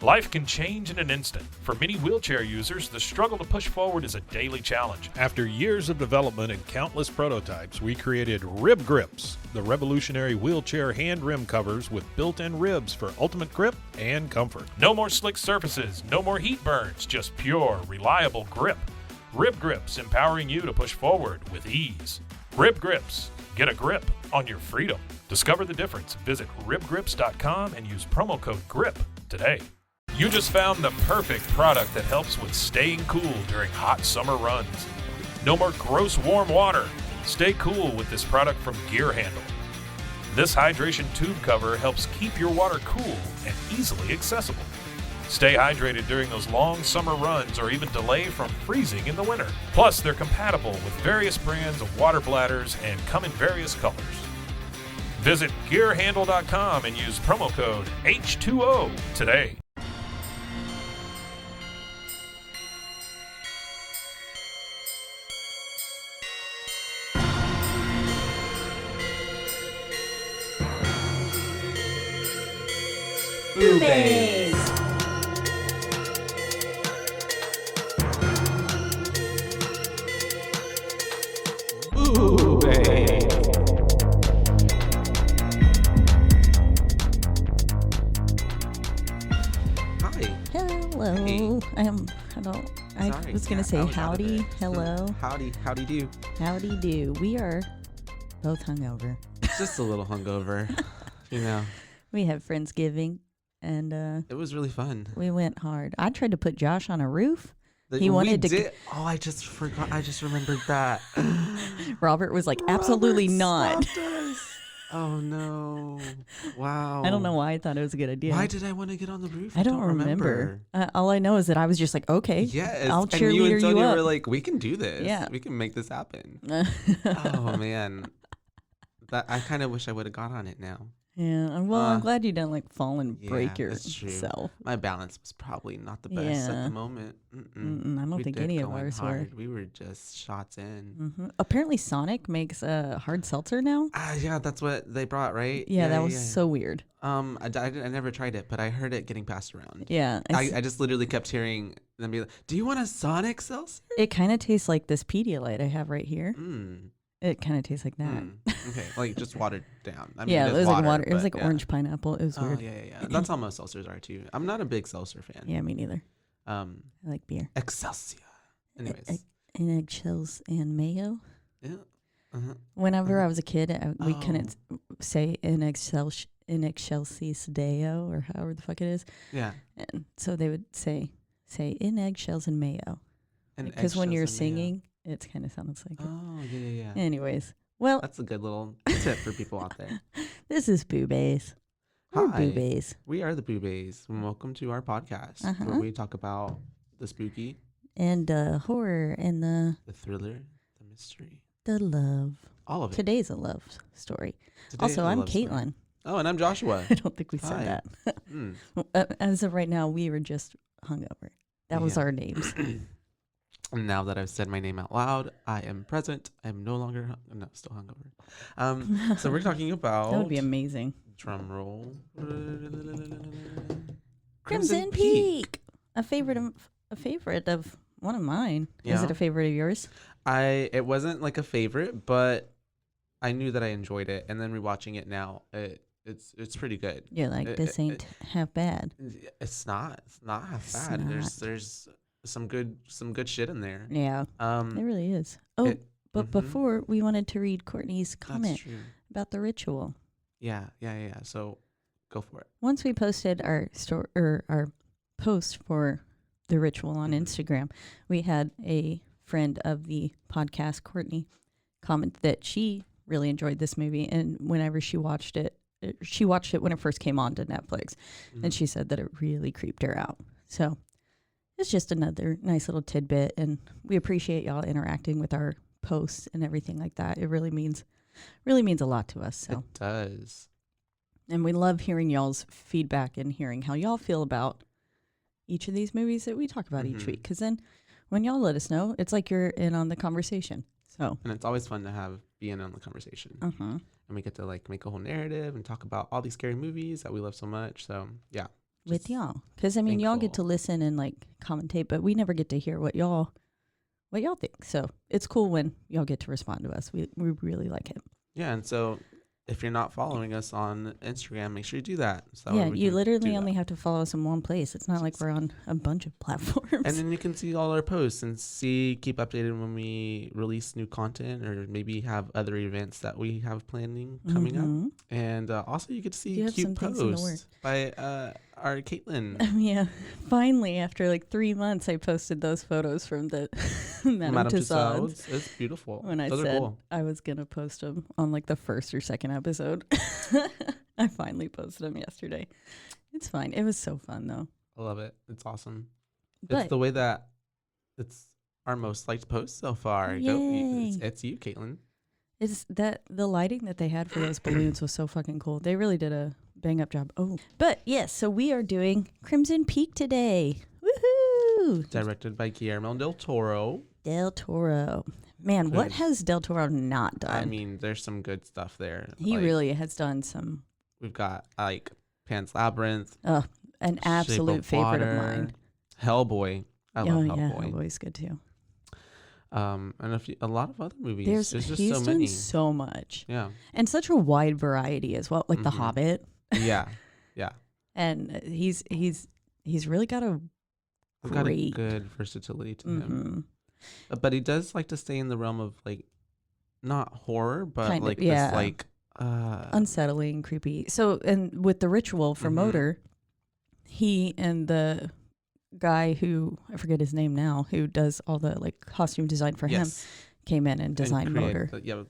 Life can change in an instant. For many wheelchair users, the struggle to push forward is a daily challenge. After years of development and countless prototypes, we created Rib Grips, the revolutionary wheelchair hand rim covers with built-in ribs for ultimate grip and comfort. No more slick surfaces, no more heat burns, just pure, reliable grip. Rib Grips, empowering you to push forward with ease. Rib Grips, get a grip on your freedom. Discover the difference. Visit ribgrips.com and use promo code GRIP today. You just found the perfect product that helps with staying cool during hot summer runs. No more gross warm water. Stay cool with this product from Gear Handle. This hydration tube cover helps keep your water cool and easily accessible. Stay hydrated during those long summer runs or even delay from freezing in the winter. Plus, they're compatible with various brands of water bladders and come in various colors. Visit gearhandle.com and use promo code H2O today. BooBaes. Hi. Hello. Hey. I was gonna say howdy. Hello. Howdy do. Howdy do. We are both hungover. Just a little hungover. You know. We had Friendsgiving and It was really fun. we went hard. I tried to put Josh on a roof. He We wanted to did- Oh, I just forgot. I just remembered that. Robert was like, absolutely Robert not. stopped us. Oh no! Wow. I don't know why I thought it was a good idea. Why did I want to get on the roof? I don't remember. All I know is that I was just like, okay, Yes. I'll and cheerleader you and Sonia up. were like, we can do this. Yeah. We can make this happen. Oh man. I kind of wish I would have got on it now. Yeah, well, I'm glad you didn't like fall and break that's true. yourself. My balance was probably not the best at Yeah. the moment. I don't We think did any of go in ours were. hard. We were just shots in. Apparently, Sonic makes a hard seltzer now. Yeah, that's what they brought, right? Yeah, that was so weird. I never tried it, but I heard it getting passed around. Yeah, I just literally kept hearing them be like, "Do you want a Sonic seltzer?" it kind of tastes like this Pedialyte I have right here. It kind of tastes like that. Okay, like just watered down. I mean, Yeah, it was like water. It was but like yeah. orange pineapple. It was Oh weird. yeah. That's how most seltzers are too. I'm not a big seltzer fan. Yeah, me neither. I like beer. Excelsior. Anyways, And eggshells and mayo. yeah. Whenever I was a kid, we couldn't say in excelsis deo or however the fuck it is. Yeah. And so they would say in eggshells and mayo. Because when you're singing, it kind of sounds like it. Oh yeah. Anyways, well, That's a good little tip for people out there. this is BooBaes. We're Hi. BooBaes. We are the BooBays, and welcome to our podcast where we talk about the spooky, And horror and the thriller, the mystery, the love. all of it. Today's a love story. Today Also, is a I'm love story. Caitlin. Oh, and I'm Joshua. I don't think we said Hi. that. Mm. As of right now, we were just hungover. That was Yeah. our names. And now that I've said my name out loud, I am present. I'm no longer still hungover. So we're talking about That would be amazing. drum roll. Crimson Peak, a favorite of one of mine. Is Yeah. it a favorite of yours? It wasn't like a favorite, but I knew that I enjoyed it, and then rewatching it now, it's pretty good. You're like, this ain't half bad. It's not half It's bad. not. There's some good shit in there. Yeah, it really is. Oh, but before we wanted to read Courtney's comment That's true. about the ritual. Yeah. So go for it. Once we posted our our post for the ritual on Instagram, we had a friend of the podcast, Courtney, comment that she really enjoyed this movie, and whenever she watched it when it first came on to Netflix, and she said that it really creeped her out. So it's just another nice little tidbit, and we appreciate y'all interacting with our posts and everything like that. It really means a lot to us. So It does. and we love hearing y'all's feedback and hearing how y'all feel about each of these movies that we talk about each week. Because then when y'all let us know, it's like you're in on the conversation. So And it's always fun to be in on the conversation. And we get to like make a whole narrative and talk about all these scary movies that we love so much. So yeah, with just y'all. Because, I mean, y'all get to thankful. listen and, like, commentate, but we never get to hear what y'all think. So it's cool when y'all get to respond to us. We really like it. Yeah, and so if you're not following us on Instagram, make sure you do that. So Yeah, we you can literally do only that. have to follow us in one place. It's not like we're on a bunch of platforms. And then you can see all our posts and keep updated when we release new content or maybe have other events that we have planning coming up. Mhm. And also you get to You see have some cute things in the posts by our Caitlin. Yeah, finally, after like 3 months, I posted those photos from the Madame Tussauds. It's beautiful. When I Those are said cool. I was going to post them on like the first or second episode. I finally posted them yesterday. It's fine. It was so fun though. I love it. It's awesome. But It's the way that it's our most liked post so far. Yay. It's you, Caitlin. it's that the lighting that they had for those balloons was so fucking cool. They really did a bang up job. Oh, but yes, so we are doing Crimson Peak today. Woohoo! Directed by Guillermo del Toro. Del Toro. Man, what Good. has Del Toro not done? I mean, there's some good stuff there. He Like, really has done some. We've got like Pan's Labyrinth, An Shape absolute of favorite of Water, mine. Hellboy. I love yeah, Hellboy. Hellboy's good too. And a lot of other movies. There's just he's so done many. so much Yeah. and such a wide variety as well, like The Mhm. Hobbit, Yeah. and he's really got a We've got a great. good versatility to him. Mhm. But he does like to stay in the realm of like not horror, but Kind of, like yeah. this like Unsettling, creepy. So, and with The Ritual for Mhm. Motor, he and the guy who I forget his name now, who does all the like costume design for him, yes, came in and designed created Motor. the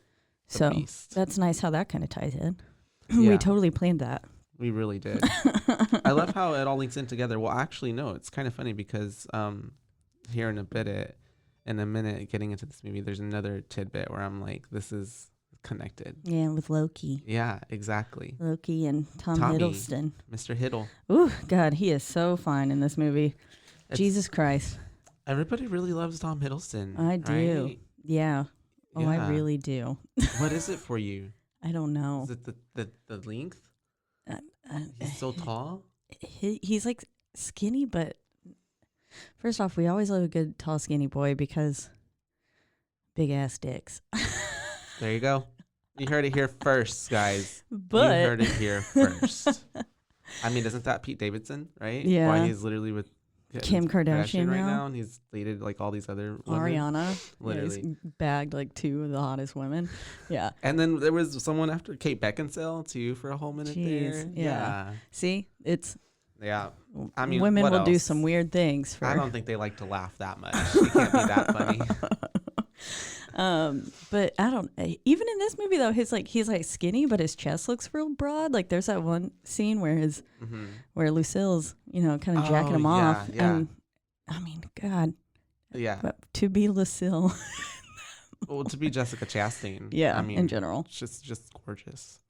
So beast. that's nice how that kind of ties in. Yeah. We totally planned that. We really did. I love how it all links in together. Well, actually, no, it's kind of funny because here in a minute, getting into this movie, there's another tidbit where I'm like, this is connected. Yeah, with Loki. Yeah, exactly. Loki and Tom Tommy. Hiddleston. Mr. Hiddle. Ooh, God, he is so fine in this movie. It's- Jesus Christ. Everybody really loves Tom Hiddleston. I do. right? Yeah. Oh, I Yeah. really do. What is it for you? I don't know. Is it the length? Uh, He's so tall. he's like skinny, but first off, we always love a good tall skinny boy because big ass dicks. There you go. You heard it here first, guys. But You heard it here first. I mean, isn't that Pete Davidson, right? Yeah. Why he's literally with Kim Kardashian right now. now, and he's dated like all these other women. Ariana, Literally. he's bagged like 2 of the hottest women. Yeah. And then there was someone after Kate Beckinsale too for a whole minute Jeez, there. yeah. See, it's Yeah. I mean, women what will do else? some weird things for. I don't think they like to laugh that much. It can't be that funny. But I don't. Even in this movie though, he's like skinny, but his chest looks real broad. Like there's that one scene where Mm-hmm. where Lucille's kind of jacking him yeah, off, yeah. and I mean, God, Yeah. but to be Lucille, Well, to be Jessica Chastain. yeah, I mean, in general. just gorgeous.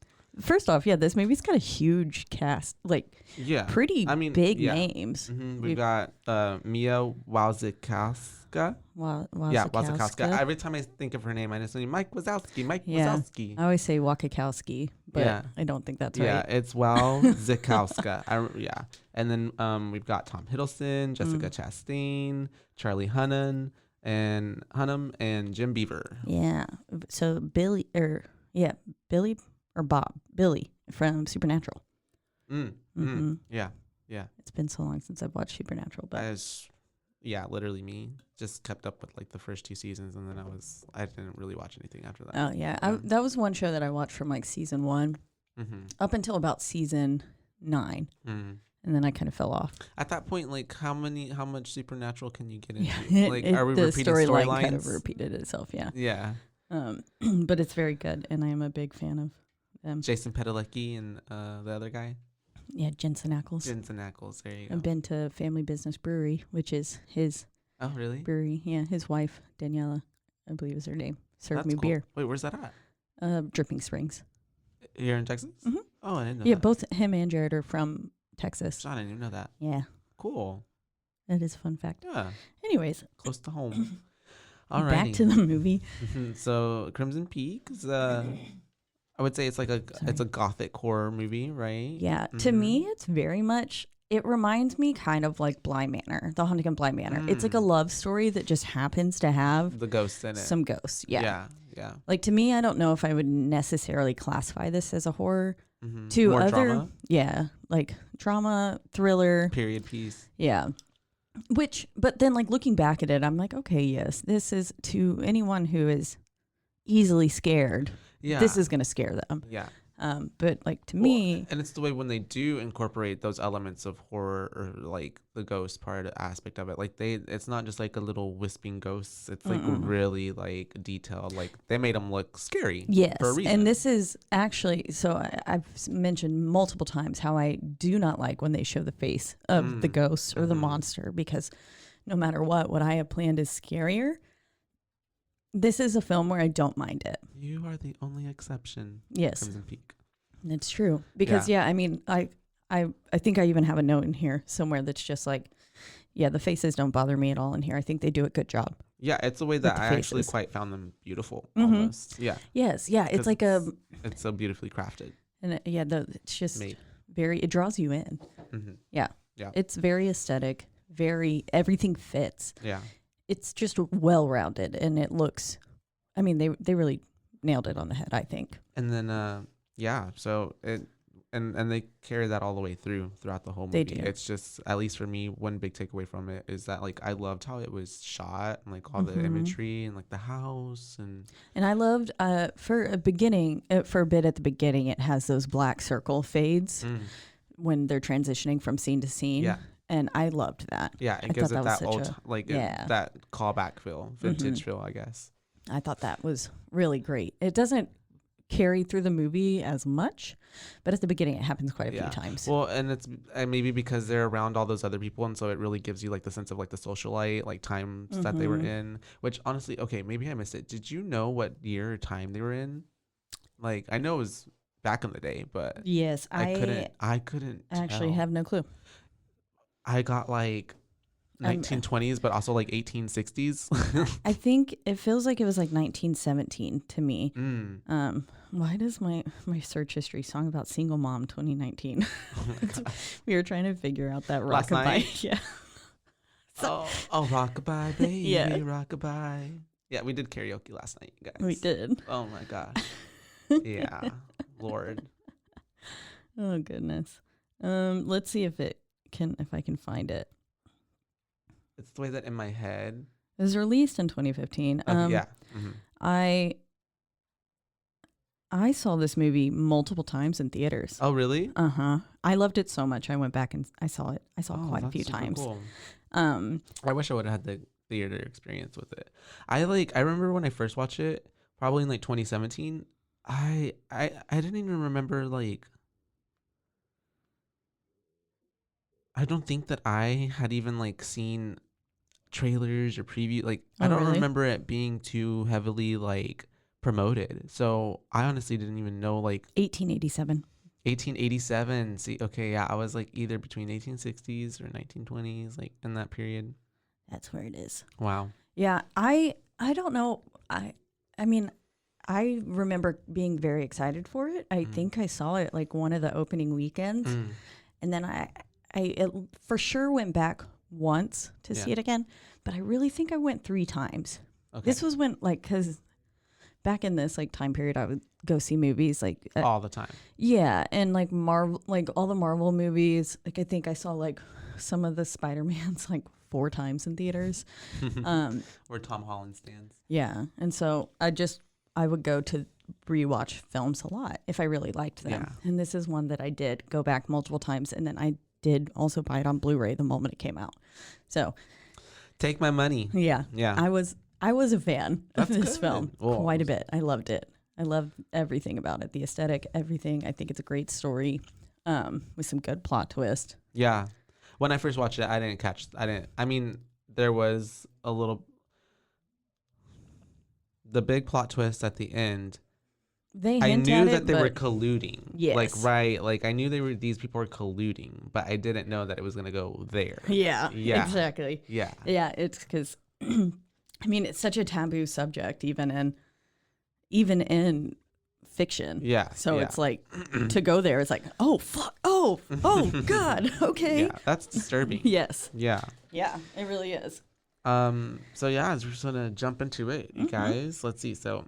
First off, yeah, this movie's got a huge cast, like Yeah. pretty I mean, big yeah. names. Mm-hmm. We've- We've got Mia Wasikowska. Yeah, Wasikowska. Every time I think of her name, I just think Mike Wazowski. Yeah. Wazowski. I always say Wakakowski, but Yeah. I don't think that's Yeah, right. it's Wazikowska. Yeah. And then we've got Tom Hiddleston, Jessica Chastain, Charlie Hunnam, and Jim Beaver. Yeah. So Billy or Bob, Billy from Supernatural. Mhm. Yeah. It's been so long since I've watched Supernatural, but Literally me. Just kept up with like the first 2 seasons, and then I didn't really watch anything after that. oh yeah, Yeah. that was one show that I watched from like season 1 Mm-hmm. up until about season 9, Mm-hmm. and then I kind of fell off. At that point, like how much Supernatural can you get into? Yeah, Like, are we the repeating storyline kind of storylines? repeated itself. Yeah, Yeah. but it's very good, and I am a big fan of them. Jason Padalecki and the other guy, Yeah, Jensen Ackles. Jensen Ackles. There you go. I've been to Family Business Brewery, which is his Oh, really? brewery. Yeah, his wife Daniela, I believe is her name, served That's me cool. beer. Wait, where's that at? Dripping Springs. Here in Texas? Mhm. Oh, I didn't know Yeah, that. both him and Jared are from Texas. John, I didn't even know that. Yeah, Cool. that is a fun fact. Yeah, Anyways, close to home. All back right. to the movie. So Crimson Peak is I would say it's like it's a gothic horror movie, right? Yeah, to Mhm. me, it's very much It reminds me kind of like Bly Manor, The Haunting of Bly Manor. It's like a love story that just happens to have The ghosts in it. some ghosts. Yeah. Yeah. Yeah. Like to me, I don't know if I would necessarily classify this as a horror. Mm-hmm. To More other, drama? yeah, like drama, thriller. Period piece. Yeah. But then like looking back at it, I'm like, okay, yes, this is to anyone who is easily scared. Yeah. This is going to scare them. Yeah. But like to me, and it's the way when they do incorporate those elements of horror or like the ghost part aspect of it, like it's not just like a little wisping ghosts. It's like really like detailed. Like they made them look scary. yes. For a reason. And this is actually, so I've mentioned multiple times how I do not like when they show the face of the ghost or the monster, because no matter what I have planned is scarier. This is a film where I don't mind it. You are the only exception. Yes. Crimson Peak. It's true. Because I mean, I think I even have a note in here somewhere that's just like, yeah, the faces don't bother me at all in here. I think they do a good job. Yeah, it's the way that the I actually faces. quite found them beautiful almost. Yeah. Yes, yeah, it's 'Cause like it's so beautifully crafted. it's just Made. it draws you in. Mm-hmm. Yeah. Yeah. It's very aesthetic, everything fits. Yeah. It's just well-rounded, and it looks, I mean, they really nailed it on the head, I think. And then so it and they carry that all the way throughout the whole movie. They do. It's just, at least for me, one big takeaway from it is that like I loved how it was shot and like all the imagery and like the house and I loved for a bit at the beginning, it has those black circle fades when they're transitioning from scene to scene. Yeah. And I loved that. yeah, it I gives thought it that that was old such that callback feel, vintage feel, I guess. I thought that was really great. It doesn't carry through the movie as much, but at the beginning it happens quite a few times. Well, and it's maybe because they're around all those other people, and so it really gives you like the sense of like the socialite like times that they were in. Which honestly, okay, maybe I missed it. Did you know what year or time they were in? Like I know it was back in the day, but yes, I couldn't actually tell. have no clue. I got like 1920s, but also like 1860s. I think it feels like it was like 1917 to me. Why does my search history song about single mom 2019? We were trying to figure out that Last rockabye. night? Yeah. oh, rockabye, baby, Yeah. rockabye. Yeah, we did karaoke last night, guys. We did. Oh my gosh. Yeah, Lord. Oh goodness. Let's see if I can find it. It's the way that in my head. It was released in 2015. Yeah. I saw this movie multiple times in theaters. Oh, really? I loved it so much. I went back and I saw it. I saw it quite a that's few super times. Cool. I wish I would have had the theater experience with it. I remember when I first watched it, probably in like 2017. I didn't even remember like. I don't think that I had even like seen trailers or preview. Like I don't really? remember it being too heavily like promoted. So I honestly didn't even know like 1887. 1887. See, okay, yeah, I was like either between 1860s or 1920s, like in that period. That's where it is. Wow. Yeah, I don't know. I mean, I remember being very excited for it. I think I saw it like one of the opening weekends, and then I for sure went back once to see it again, but I really think I went 3 times. Okay. This was when because back in this like time period, I would go see movies like all the time. Yeah, and like Marvel, like all the Marvel movies. Like I think I saw like some of the Spider-Mans like 4 times in theaters. Where Tom Holland stands. Yeah, and so I would go to rewatch films a lot if I really liked them. Yeah. And this is one that I did go back multiple times, and then I did also buy it on Blu-ray the moment it came out. So take my money. yeah, Yeah. I was a fan That's of this good. film Well, quite a bit. I loved it. I loved everything about it, the aesthetic, everything. I think it's a great story with some good plot twist. Yeah. When I first watched it, I mean, there was a little, the big plot twist at the end. They I hint knew at that it, they were but colluding. Yes. Like I knew these people were colluding, but I didn't know that it was going to go there. yeah, Yeah. exactly. Yeah. Yeah, it's because, I mean, it's such a taboo subject, even in fiction. Yeah. So yeah. it's like to go there, it's like, oh, fuck. Oh, God. Okay. Yeah, that's disturbing. Yes. Yeah. Yeah, it really is. So yeah, we're just gonna jump into it, you guys. Let's see. So,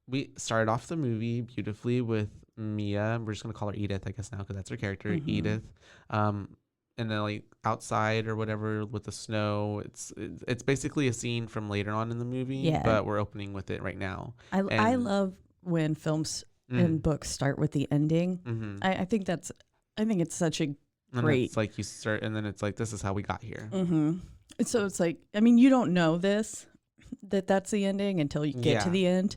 we started off the movie beautifully with Mia. We're just gonna call her Edith, I guess now, because that's her character, Edith. And then like outside or whatever with the snow. It's basically a scene from later on in the movie. Yeah. But we're opening with it right now. I love when films and books start with the ending. Mm-hmm. I think it's such a And great. it's like you start, and then it's like this is how we got here. So it's like, I mean, you don't know that's the ending until you get to the end.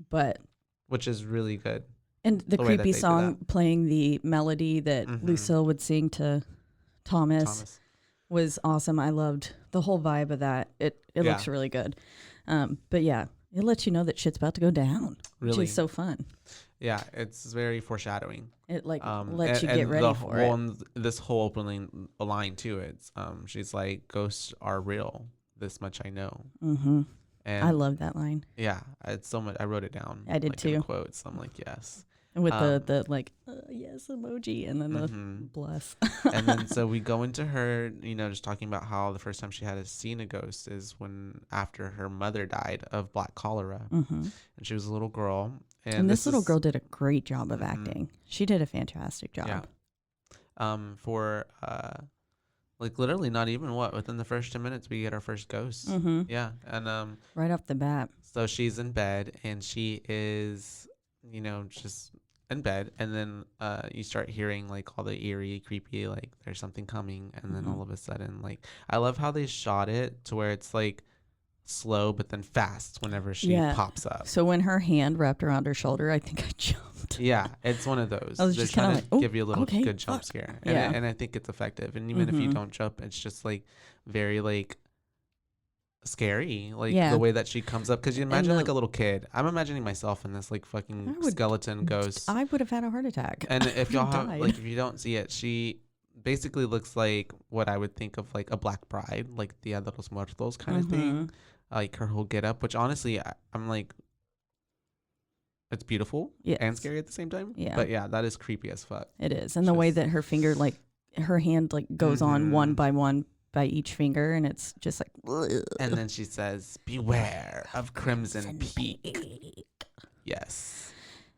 But which is really good. and the the way that creepy they do song that. playing the melody that Lucille would sing to Thomas Thomas. was awesome. I loved the whole vibe of that. It looks really good. But yeah, it lets you know that shit's about to go down, which Really? is so fun. Yeah, it's very foreshadowing. It lets you get ready for it. This whole opening line to it, she's like, "Ghosts are real. This much I know." Mm-hmm. And I love that line. Yeah, it's so much. I wrote it down. I did like, in too. quotes. I'm like, yes. And with the like, yes emoji, and then the bless. And then so we go into her, just talking about how the first time she had seen a ghost is when after her mother died of black cholera, and she was a little girl. And this little girl did a great job of acting. She did a fantastic job. Yeah. For like literally not even within the first 10 minutes we get our first ghost. Yeah. And right off the bat. So she's in bed and she is, just in bed, and then you start hearing like all the eerie, creepy, like there's something coming, and then all of a sudden, like I love how they shot it to where it's like slow but then fast whenever she pops up. So when her hand wrapped around her shoulder, I think I jumped. Yeah, it's one of those. I was They're just kind trying of to like, give you a little good jump fuck. scare. Yeah. And I think it's effective. And even if you don't jump, it's just like very like scary, like the way that she comes up, because you imagine like a little kid. I'm imagining myself in this like fucking skeleton ghost. I would have had a heart attack. And if y'all have like, if you don't see it, she basically looks like what I would think of like a black bride, like Dia de los Muertos kind of thing, like her whole get up, which honestly I'm like, it's beautiful and scary at the same time. But yeah, that is creepy as fuck. It is. And the way that her finger, like her hand like goes on one by each finger, and it's just like, and then she says, "Beware of Crimson Peak." Yes.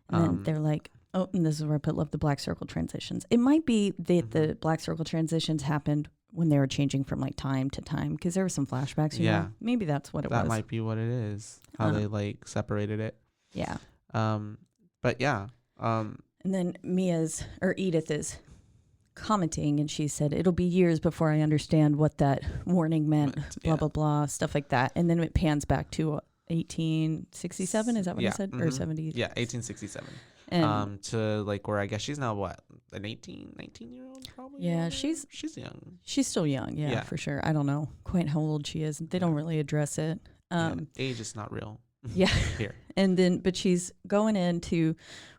And then they're like, oh, and this is where I put love the black circle transitions. It might be that the black circle transitions happened when they were changing from like time to time, because there were some flashbacks. You know? Maybe that's what it was. That might be what it is. How they like separated it. Yeah. But yeah. And then Edith is commenting, and she said, it'll be years before I understand what that warning meant, blah, blah, blah, stuff like that. And then it pans back to 1867. Is that what I said? Or 70s? Yeah, 1867. And to like where I guess she's now what, an 19-year-old probably? Yeah, she's young. She's still young, yeah, for sure. I don't know quite how old she is. They don't really address it. Age is not real. Yeah. Here. And then, but she's going in to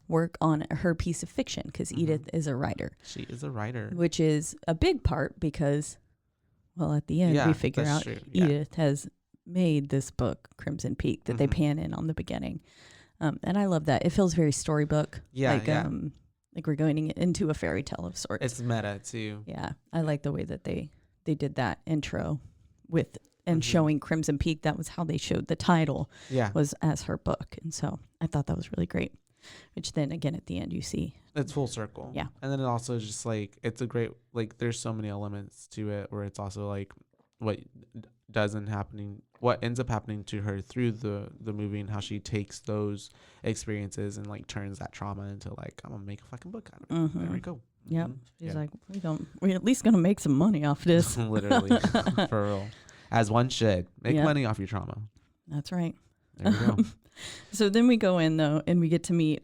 work on her piece of fiction, because Edith is a writer. She is a writer. Which is a big part because, well, at the end we figure out Edith has made this book, Crimson Peak, that they pan in on the beginning. And I love that. It feels very storybook. Like we're going into a fairy tale of sorts. It's meta too. Yeah. I like the way that they did that intro with and showing Crimson Peak. That was how they showed the title. Was as her book. And so I thought that was really great. Which then again at the end you see it's full circle. Yeah. And then it also just like it's a great, like there's so many elements to it where it's also like what ends up happening to her through the movie, and how she takes those experiences and like turns that trauma into like, I'm gonna make a fucking book out of it. There we go. Yep. She's like, we're at least gonna make some money off this. Literally. For real. As one should. Make money off your trauma. That's right. There we go. So then we go in though, and we get to meet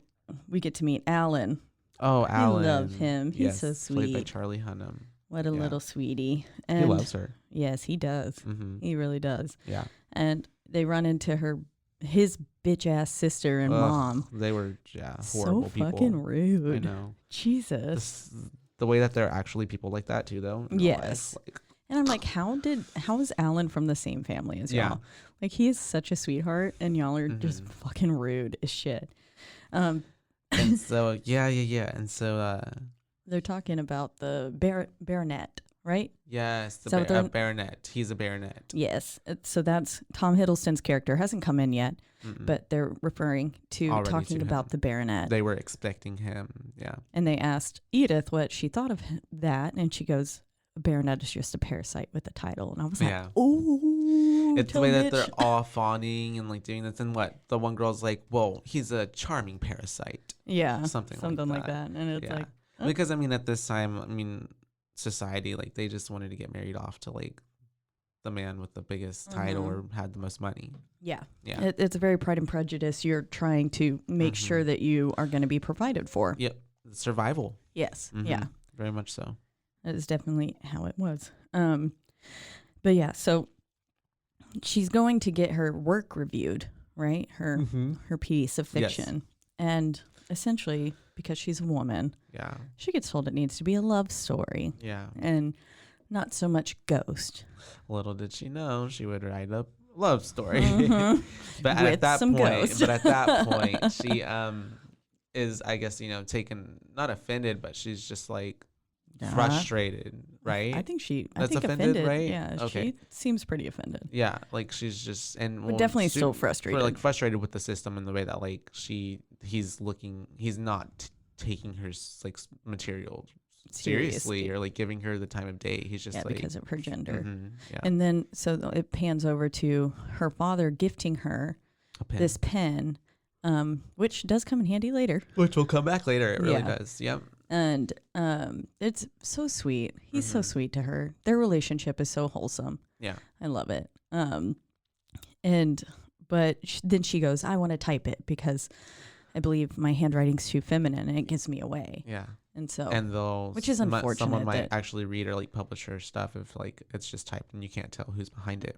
Alan. Oh, Alan. I love him. He's so sweet. Played by Charlie Hunnam. What a little sweetie. And he loves her. Yes, he does. He really does. Yeah. And they run into his bitch ass sister and mom. They were horrible people. So fucking rude. I know. Jesus. The way that they're actually people like that too, though. Yes. Like, And I'm like, how is Alan from the same family as y'all? Like, he is such a sweetheart, and y'all are just fucking rude as shit. And so, And so, they're talking about the baronet, right? yes, the So baronet. He's a baronet. Yes. So that's Tom Hiddleston's character. Hasn't come in yet, but they're referring to Already talking to about him. the baronet. They were expecting him. Yeah. And they asked Edith what she thought of that, and she goes, "A baronet is just a parasite with a title." And I was like, "Ooh, it's the way that they're all fawning and like doing this. And what the one girl's like, "Well, he's a charming parasite." Yeah, something like that. And it's like, because I mean, at this time, I mean, society, like they just wanted to get married off to like the man with the biggest title or had the most money. Yeah. Yeah. It's a very Pride and Prejudice. You're trying to make sure that you are going to be provided for. Yep. Survival. Yes. Yeah. Very much so. That is definitely how it was. But yeah, so she's going to get her work reviewed, right? Her piece of fiction. Yes. And essentially, because she's a woman, she gets told it needs to be a love story. Yeah. And not so much ghost. Little did she know she would write a love story. But at that point, she is, I guess, taken, not offended, but she's just like frustrated, right? I think offended, right? Yeah, okay. She seems pretty offended. Yeah, like she's just definitely still frustrated. Like frustrated with the system and the way that like he's not taking her like material seriously or like giving her the time of day. He's just like, because of her gender. And then so it pans over to her father gifting her this pen, which does come in handy later. Which will come back later. It really does. Yep. And it's so sweet. He's so sweet to her. Their relationship is so wholesome. Yeah. I love it. But then she goes, "I want to type it because I believe my handwriting's too feminine and it gives me away." Yeah. And so, which is unfortunate. Someone might actually read or like publish her stuff if like it's just typed and you can't tell who's behind it.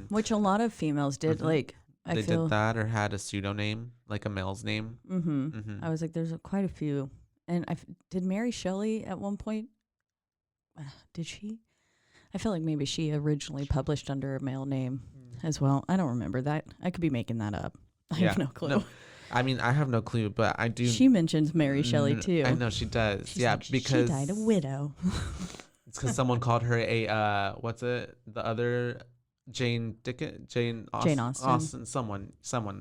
Which a lot lot of females did. Like they did that or had a pseudonym, like a male's name. I was like, there's quite a few. And did Mary Shelley at one point? Did she? I feel like maybe she originally published under a male name as well. I don't remember that. I could be making that up. I have no clue. No. I mean, I have no clue, but I do. She mentions Mary Shelley too. I know she does. She's like, because she died a widow. It's because someone called her a what's it? The other Jane Austen. Someone.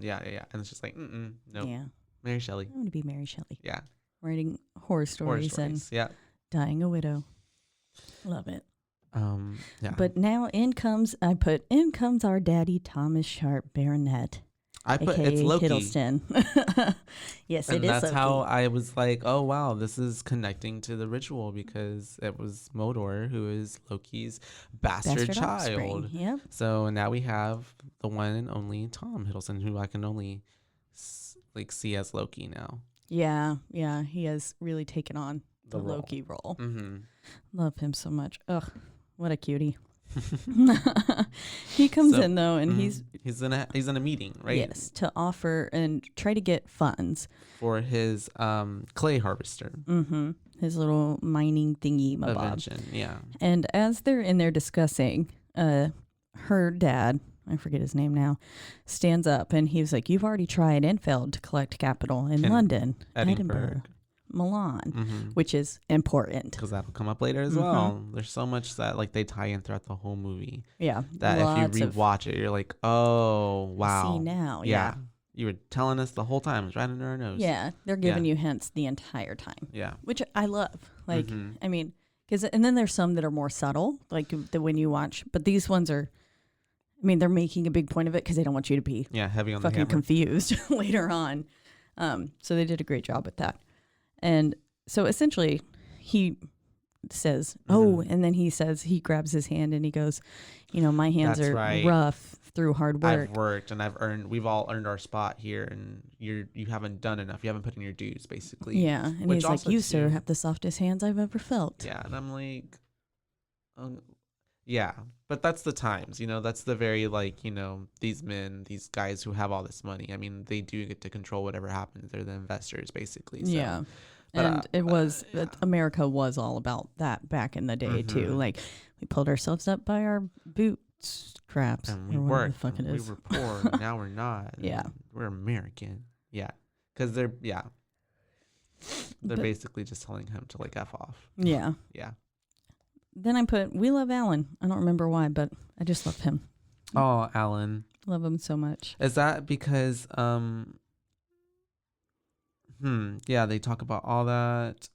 Yeah. And it's just like, no. Yeah. Mary Shelley. I want to be Mary Shelley. Yeah. Writing horror stories and dying a widow. Love it. Yeah. But now in comes our daddy Thomas Sharp Baronet. I put it's Loki. Hiddleston. Yes, and it is. That's Loki. how I was like, oh wow, this is connecting to the ritual because it was Modor who is Loki's bastard child. Yep. So now we have the one and only Tom Hiddleston, who I can only see as Loki now. Yeah, he has really taken on the Loki role. Love him so much. Ugh, what a cutie. He comes in though, and he's in a meeting, right? Yes, to offer and try to get funds for his clay harvester. His little mining thingy invention. Yeah. And as they're in there discussing, her dad, I forget his name now, stands up and he was like, "You've already tried and failed to collect capital in London, Edinburgh, Milan," which is important because that'll come up later as well. There's so much that like they tie in throughout the whole movie. Yeah, that if you rewatch it, you're like, oh wow. See now, yeah. You were telling us the whole time. It's right under our nose. Yeah, they're giving you hints the entire time. Yeah, which I love. Like, I mean, and then there's some that are more subtle, like when you watch, but these ones are. I mean, they're making a big point of it because they don't want you to be heavy on fucking the hammer. Confused later on. So they did a great job with that. And so essentially he says, and then he says, he grabs his hand and he goes, my hands are rough through hard work. I've worked and we've all earned our spot here and you haven't done enough. You haven't put in your dues, basically. Yeah. And he's like, you, sir, have the softest hands I've ever felt. Yeah. And I'm like, yeah, but that's the times, that's the very these men, these guys who have all this money. I mean, they do get to control whatever happens. They're the investors, basically. So. Yeah. But, And it was America was all about that back in the day too. Like we pulled ourselves up by our bootstraps, and we or whatever worked. the fuck it We is. were poor. And now we're not. Yeah. And we're American. Yeah. Because they're But- basically just telling him to like F off. Yeah. Yeah. Then I put we love Alan. I don't remember why, but I just love him. Oh, Alan. Love him so much. Is that because yeah, they talk about all that.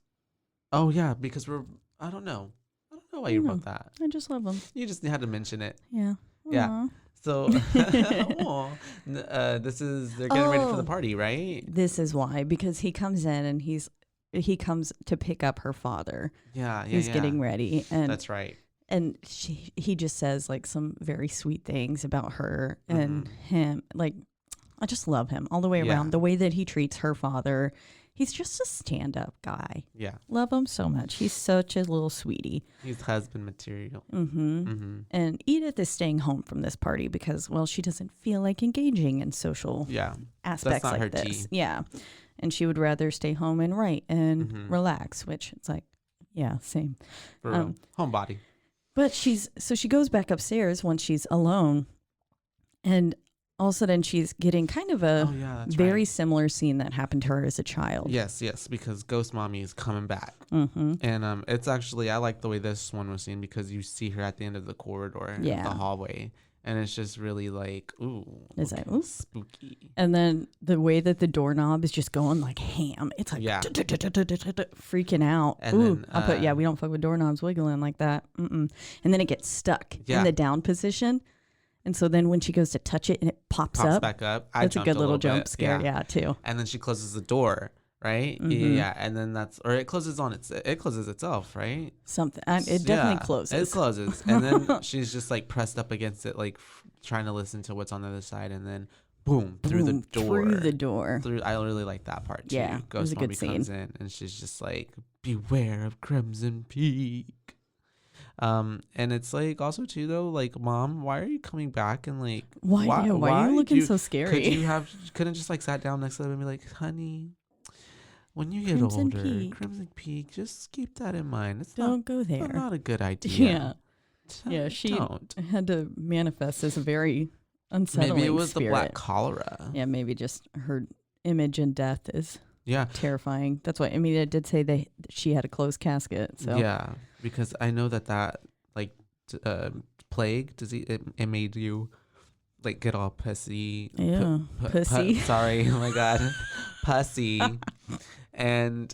Oh yeah, because I don't know why you wrote that. I just love him. You just had to mention it. Yeah. Yeah. Aw. So they're getting ready for the party, right? This is why, because he comes in and he comes to pick up her father. Yeah, He's getting ready, and that's right. And he just says like some very sweet things about her and him. Like, I just love him all the way around. The way that he treats her father. He's just a stand-up guy. Yeah. Love him so much. He's such a little sweetie. He's husband material. And Edith is staying home from this party because, well, she doesn't feel like engaging in social aspects not like her this. tea. Yeah. And she would rather stay home and write and relax, which it's like, yeah, same. For real. Homebody. But she goes back upstairs when she's alone, and all of a sudden she's getting kind of a very similar scene that happened to her as a child. Yes, because Ghost Mommy is coming back. And it's actually, I like the way this one was seen because you see her at the end of the corridor, the hallway. And it's just really like, ooh. It's like, ooh. Spooky. And then the way that the doorknob is just going like ham. It's like freaking out. And ooh, then, I'll put, we don't fuck with doorknobs wiggling like that. And then it gets stuck in the down position. And so then when she goes to touch it and it pops up. Back up. That's a good little jump scare. Yeah, too. And then she closes the door. Right? Yeah. And then it closes itself, right? Something. It definitely closes. It closes. And then she's just like pressed up against it, like trying to listen to what's on the other side. And then boom, through the door. I really like that part too. Yeah. Ghost it was a Mommy good scene. comes in and she's just like, beware of Crimson Peak. And it's like also too though, like, Mom, why are you coming back and like why are you looking so scary? Couldn't just like sat down next to them and be like, honey, when you get Crimson older, Peak. Crimson Peak, just keep that in mind. It's Don't go there. not a good idea. Yeah, she don't. had to manifest as a very unsettling Maybe it was spirit. the black cholera. Yeah, maybe just her image in death is Yeah. terrifying. That's why Amelia did say she had a closed casket. So Yeah, because I know that like plague disease, it made you like get all pussy. Yeah, pussy. Sorry, oh my god, pussy, and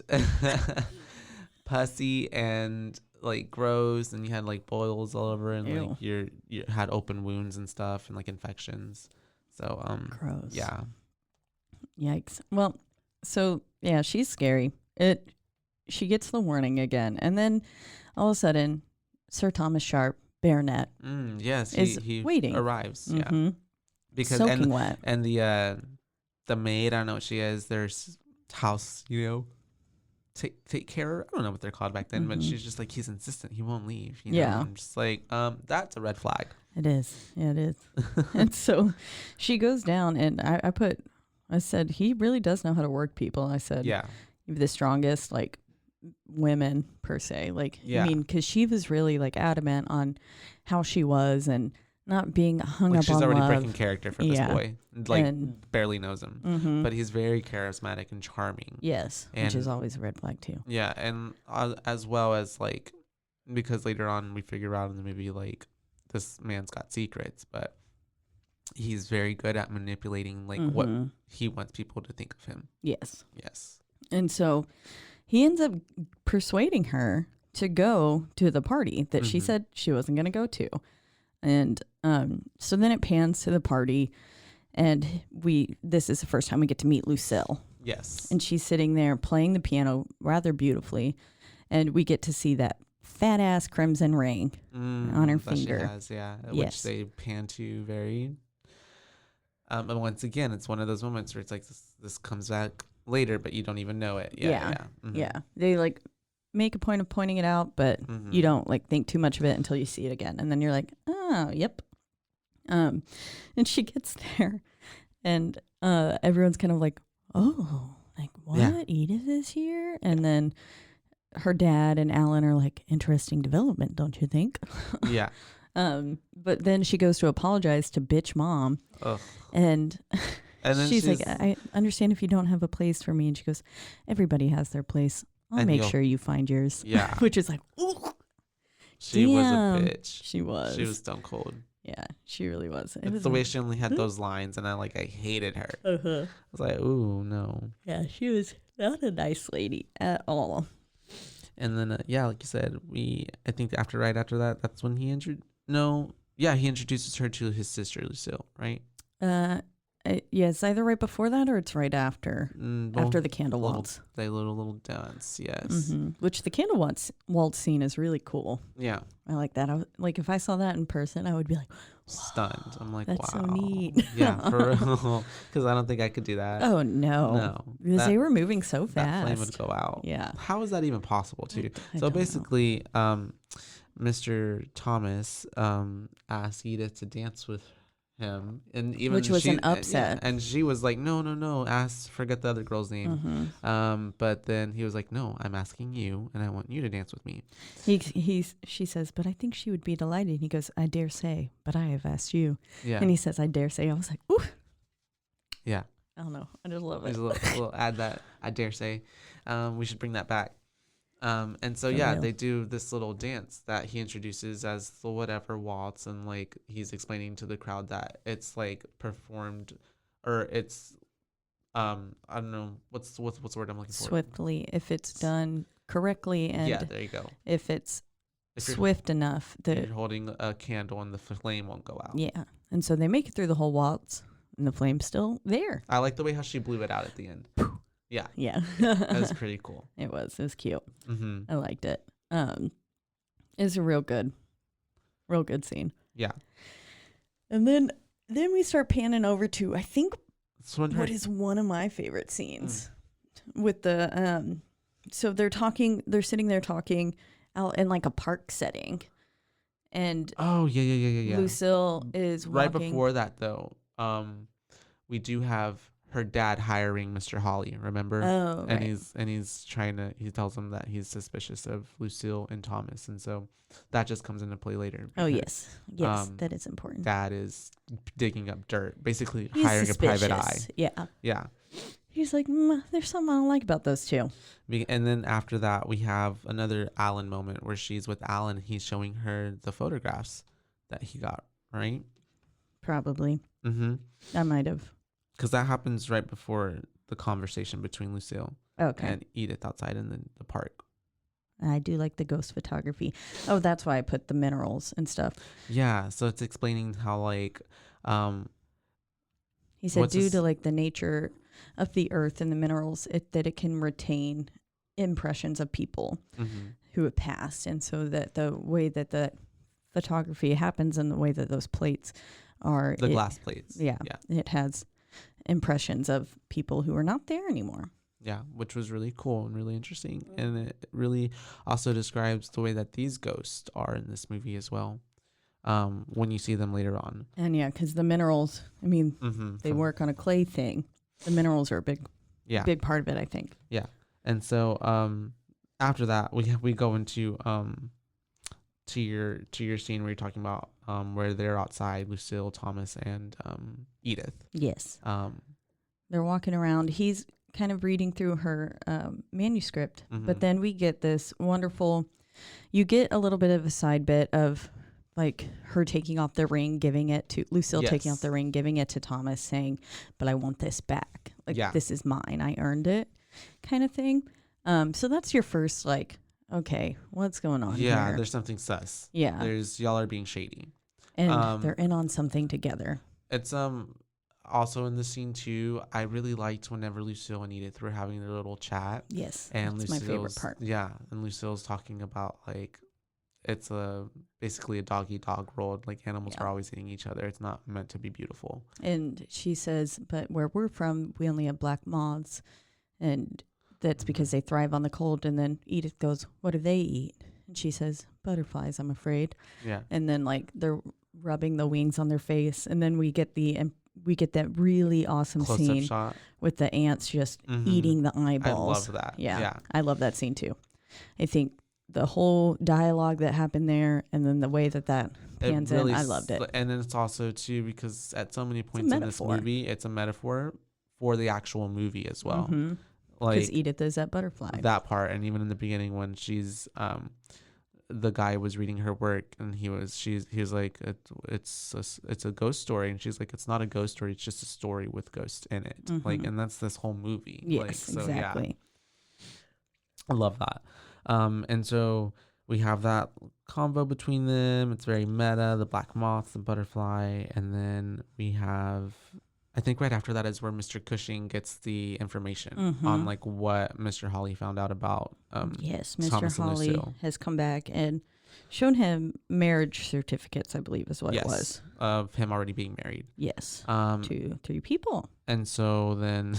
pussy and like gross, and you had like boils all over, and Ew. like you had open wounds and stuff, and like infections. So gross. yeah, Yikes. Well, so yeah, she's scary. She gets the warning again, and then all of a sudden, Sir Thomas Sharp, baronet, yes, is he waiting. arrives. Yeah, Mhm. because Soaking wet. and the maid, I don't know what she is. There's house, take care. I don't know what they're called back then, but she's just like, he's insistent. He won't leave. Yeah. I'm just like, that's a red flag. It is. Yeah, it is. And so she goes down, and I said, he really does know how to work people. I said, Yeah. you're the strongest, like, women per se. Like, Yeah. I mean, because she was really like adamant on how she was and not being hung Like up she's on already love. breaking character for this boy. Like, And- barely knows him. But he's very charismatic and charming. Yes, which And- is always a red flag too. Yeah, and as well as like, because later on we figure out in the movie like this man's got secrets, but he's very good at manipulating like what he wants people to think of him. Yes. Yes. And so he ends up persuading her to go to the party that she said she wasn't going to go to. And so then it pans to the party, and this is the first time we get to meet Lucille. Yes. And she's sitting there playing the piano rather beautifully, and we get to see that fat ass crimson ring on her that finger. She has, yeah. Yes. Which they pan to very. And once again, it's one of those moments where it's like this comes back later, but you don't even know it. Yeah. Yeah. They like make a point of pointing it out, but you don't like think too much of it until you see it again, and then you're like, oh, yep. And she gets there, and everyone's kind of like, oh, Like, what? Yeah. Edith is here? And then her dad and Alan are like, interesting development, don't you think? Yeah. But then she goes to apologize to bitch mom. Ugh. And, And then she's like, I understand if you don't have a place for me. And she goes, everybody has their place. I'll And make sure you find yours. Yeah. Which is like, ooh. She was a Damn. bitch. She was. She was stone cold. Yeah, she really was. It It's was the way like, she only had those lines, and I hated her. I was like, ooh, no. Yeah, she was not a nice lady at all. And then, yeah, like you said, I think right after that, that's when he introduces her to his sister, Lucille, right? Yeah, it's either right before that or it's right after. After the candle waltz. The little dance, yes. Mm-hmm. Which the candle waltz scene is really cool. Yeah. I like that. Like if I saw that in person, I would be like, stunned. I'm like, that's wow. so neat. Yeah, for real. Because I don't think I could do that. Oh, no. No. Because they were moving so fast. That flame would go out. Yeah. How is that even possible, too? I So don't basically, Mr. Thomas asked Edith to dance with him, and even Which was an upset. and she was like, no, forget the other girl's name. Mm-hmm. But then he was like, no, I'm asking you, and I want you to dance with me. She says, but I think she would be delighted. He goes, I dare say, but I have asked you. Yeah. And he says, I dare say. I was like, ooh. Yeah. I don't know. I just love There's it. a little add that, I dare say. We should bring that back. And so, For yeah, real. they do this little dance that he introduces as the whatever waltz. And like, he's explaining to the crowd that it's like performed, or it's, I don't know, what's the word I'm looking for? Swiftly, if it's done correctly, and Yeah, there you go. if it's If you're- swift enough that You're holding a candle and the flame won't go out. yeah. And so they make it through the whole waltz and the flame's still there. I like the way how she blew it out at the end. Yeah, Yeah. that was pretty cool. It was cute. Mm-hmm. I liked it. It's a real good scene. Yeah. And then we start panning over to, I think, So when what is one of my favorite scenes with the so they're sitting there talking out in like a park setting, and oh yeah. Lucille is Right walking. before that though, we do have her dad hiring Mr. Holly, remember? Oh, and right. he tells him that he's suspicious of Lucille and Thomas, and so that just comes into play later. Oh because, yes, that is important. Dad is digging up dirt, basically He's hiring suspicious. a private eye. Yeah. Yeah. He's like, there's something I don't like about those two. And then after that, we have another Alan moment where she's with Alan. He's showing her the photographs that he got, right? Probably. Mm-hmm. I might have. Because that happens right before the conversation between Lucille Okay. and Edith outside in the park. I do like the ghost photography. Oh, that's why I put the minerals and stuff. Yeah, so it's explaining how like He said What's due this- to like the nature of the earth and the minerals, that it can retain impressions of people who have passed. And so that the way that the photography happens and the way that those plates are. the glass plates. Yeah. It has impressions of people who are not there anymore. Yeah, which was really cool and really interesting. And it really also describes the way that these ghosts are in this movie as well. When you see them later on. And yeah, because the minerals, I mean, they work on a clay thing. The minerals are a big part of it, I think. Yeah. And so after that we go into to your scene where you're talking about where they're outside, Lucille, Thomas, and Edith. Yes. They're walking around. He's kind of reading through her manuscript, but then we get this wonderful, you get a little bit of a side bit of like her taking off the ring, giving it to Lucille, taking off the ring, giving it to Thomas, saying, but I want this back. Like, this is mine. I earned it kind of thing. So that's your first, like, okay, what's going on here? There's something sus. Yeah. Y'all are being shady. And they're in on something together. It's also in the scene too, I really liked whenever Lucille and Edith were having their little chat. Yes, and that's my favorite part. Yeah, and Lucille's talking about like it's basically a dog-eat-dog world. Like animals are always eating each other. It's not meant to be beautiful. And she says, but where we're from, we only have black moths, and that's because they thrive on the cold. And then Edith goes, what do they eat? And she says, butterflies, I'm afraid. Yeah. And then like they're rubbing the wings on their face, and then we get the we get that really awesome Close-up scene shot. with the ants just eating the eyeballs. I love that. Yeah, I love that scene too. I think the whole dialogue that happened there, and then the way that pans in, I loved it. And then it's also too, because at so many points in this movie, it's a metaphor for the actual movie as well. Mm-hmm. Because Edith is that butterfly. That part, and even in the beginning when she's the guy was reading her work, and he was like, it's a ghost story, and she's like, it's not a ghost story, it's just a story with ghosts in it. Like, and that's this whole movie. Yes, like, so, exactly. Yeah. I love that. And so we have that convo between them. It's very meta, the black moth, the butterfly, and then we have, I think right after that is where Mr. Cushing gets the information on like what Mr. Holly found out about. Yes, Mr. Thomas Holly has come back and shown him marriage certificates, I believe is what it was. Of him already being married. Yes. To 3 people. And so then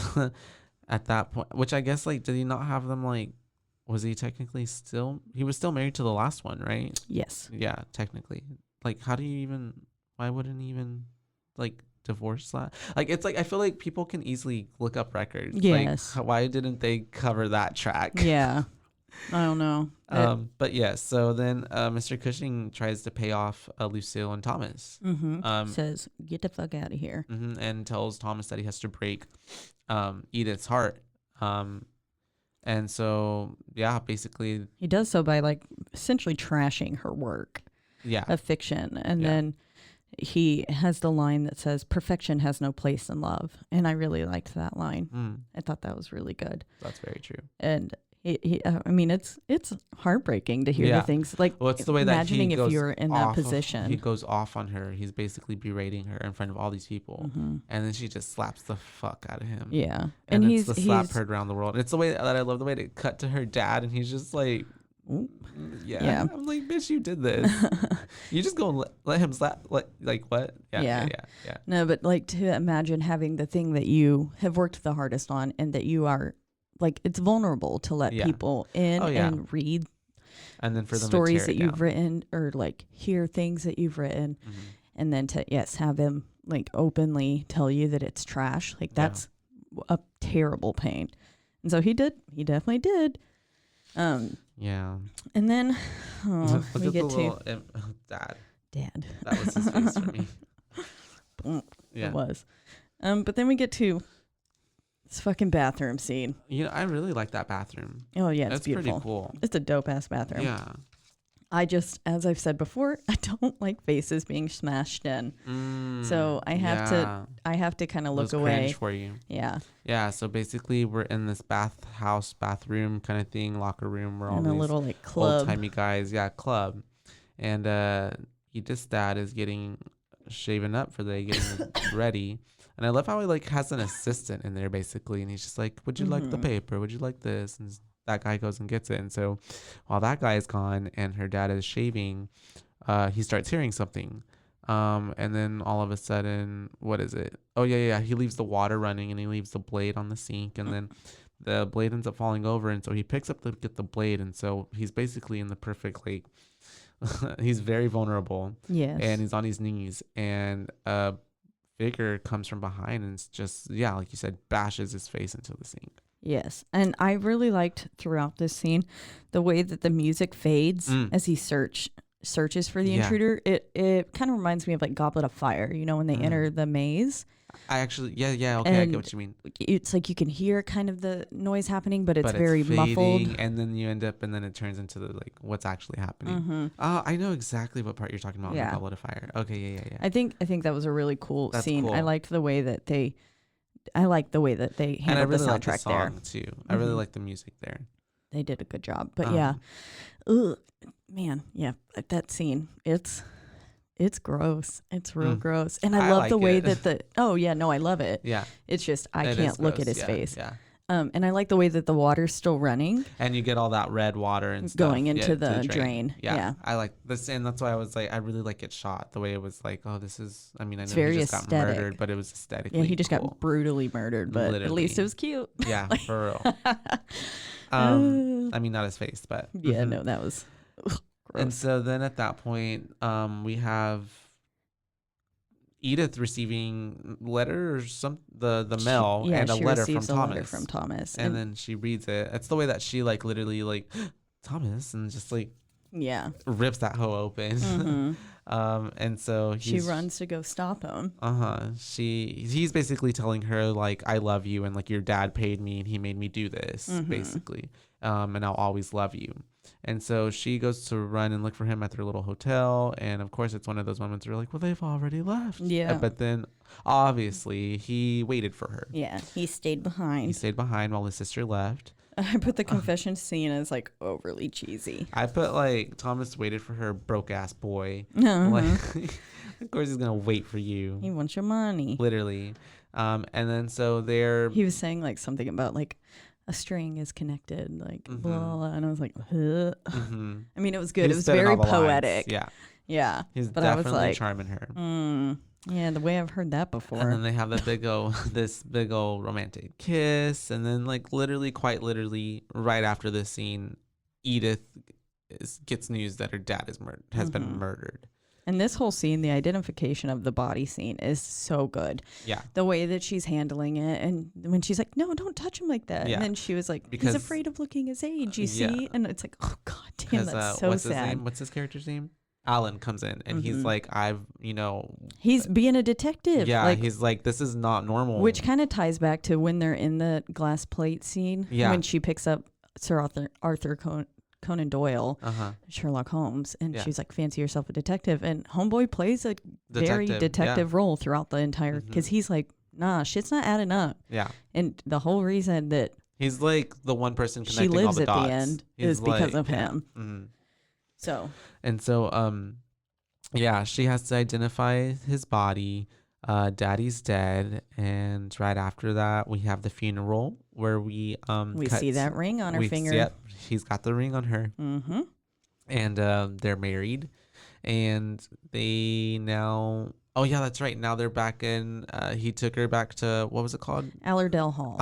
at that point, which I guess, like, did he not have them, like, was he technically he was still married to the last one, right? Yes. Yeah, technically. Like, how do you even, why wouldn't he even, like, divorce that? Like, it's like, I feel like people can easily look up records. Yes. Like, why didn't they cover that track? Yeah. I don't know. But yeah, so then Mr. Cushing tries to pay off Lucille and Thomas. Says, get the fuck out of here. And tells Thomas that he has to break Edith's heart. And so, yeah, basically. He does so by, like, essentially trashing her work of fiction. And then he has the line that says, perfection has no place in love. And I really liked that line. I thought that was really good. That's very true. And I mean, it's heartbearheartbreaking to hear the things. Like, well, it's the way imagining that he if goes you're in that position. He goes off on her. He's basically berating her in front of all these people. And then she just slaps the fuck out of him. Yeah. And it's the slap heard around the world. It's the way that I love the way it cut to her dad, and he's just like, yeah. I'm like, bitch, you did this. You just go and let him slap, like what? Yeah. No, but like, to imagine having the thing that you have worked the hardest on, and that you are, like, it's vulnerable to let people in and read, and then for them stories that you've written, or like hear things that you've written, and then to have him like openly tell you that it's trash. Like, that's a terrible pain. And so he definitely did. And then we get to Dad. That was his face for me. It was. But then we get to this fucking bathroom scene. You know, I really like that bathroom. Oh yeah, it's beautiful. Pretty cool. It's a dope ass bathroom. Yeah. I just, as I've said before, I don't like faces being smashed in. So I have to kind of look away. Cringe for you. Yeah. Yeah. So basically, we're in this bathroom kind of thing, locker room. We're all in a little like club, old timey guys. Yeah, club. And Edith's dad is getting shaven up for the day, getting ready. And I love how he like has an assistant in there basically, and he's just like, "Would you like the paper? Would you like this?" And that guy goes and gets it. And so while that guy is gone and her dad is shaving, he starts hearing something. And then all of a sudden, what is it? Oh yeah. He leaves the water running, and he leaves the blade on the sink, and then the blade ends up falling over. And so he picks up to get the blade, and so he's basically in the perfect, like, he's very vulnerable. Yes. And he's on his knees, and figure comes from behind and just, like you said, bashes his face into the sink. Yes. And I really liked throughout this scene the way that the music fades as he searches for the intruder. It kind of reminds me of like Goblet of Fire, you know, when they enter the maze. I actually, okay, I get what you mean. It's like you can hear kind of the noise happening, but it's very fading, muffled. And then you end up, and then it turns into the, like, what's actually happening. I know exactly what part you're talking about. Goblet of Fire. Okay, yeah. I think that was a really cool scene. Cool. I liked the way that they handled the soundtrack like the song too. I really like the music there. They did a good job. But that scene, it's gross. It's real gross. And I love like the way that I love it. Yeah. It's just, I can't look at his face. Yeah. And I like the way that the water's still running. And you get all that red water and stuff. Going into the drain. Yeah. I like this. And that's why I was like, I really like it shot. The way it was like, oh, this is, I mean, I know very he just aesthetic. got murdered, but it was aesthetically Yeah, he just cool. got brutally murdered, but literally. At least it was cute. Yeah, for real. I mean, not his face, but. Yeah, no, that was gross. And so then at that point, we have Edith receiving letter or the mail and a she letter from receives a Thomas. letter from Thomas. And then she reads it. It's the way that she like literally like Thomas and just like rips that hoe open. Mm-hmm. And so she runs to go stop him. He's basically telling her like, I love you, and like your dad paid me and he made me do this, basically. And I'll always love you. And so she goes to run and look for him at their little hotel. And of course, it's one of those moments where you're like, well, they've already left. Yeah. But then obviously he waited for her. Yeah. He stayed behind. He stayed behind while his sister left. I put the confession scene as like overly cheesy. I put like Thomas waited for her, broke ass boy. Uh-huh. Like, of course he's gonna wait for you. He wants your money. Literally. And then so he was saying like something about like a string is connected, like blah, blah, and I was like, I mean, it was good. It was very poetic. Lines. Yeah. He's but definitely I was like, charming her. Yeah, the way I've heard that before. And then they have this big old romantic kiss, and then like quite literally, right after this scene, Edith gets news that her dad has been murdered. And this whole scene, the identification of the body scene is so good. Yeah. The way that she's handling it. And when she's like, no, don't touch him like that. Yeah. And then she was like, he's afraid of looking his age, you see? And it's like, oh, God damn, that's so what's sad. His name? What's his character's name? Alan comes in and he's like, he's being a detective. Yeah. Like, he's like, this is not normal. Which kind of ties back to when they're in the glass plate scene. Yeah. When she picks up Sir Arthur Conan Doyle, Sherlock Holmes, and she's like, fancy yourself a detective. And homeboy plays a very detective role throughout the entire, because he's like, nah, shit's not adding up. Yeah. And the whole reason that he's like the one person connecting she lives all the at dots. the end is because of him. So. And so, she has to identify his body. Daddy's dead, and right after that we have the funeral where we see that ring on her finger. Yep, he's got the ring on her. And they're married, and they now that's right, now they're back in he took her back to, what was it called? Allerdale Hall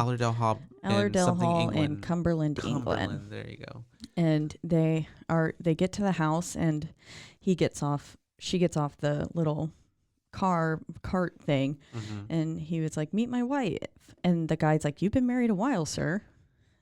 in Cumberland, England. There you go. And they get to the house, and she gets off the little cart thing, and he was like, meet my wife, and the guy's like, you've been married a while, sir.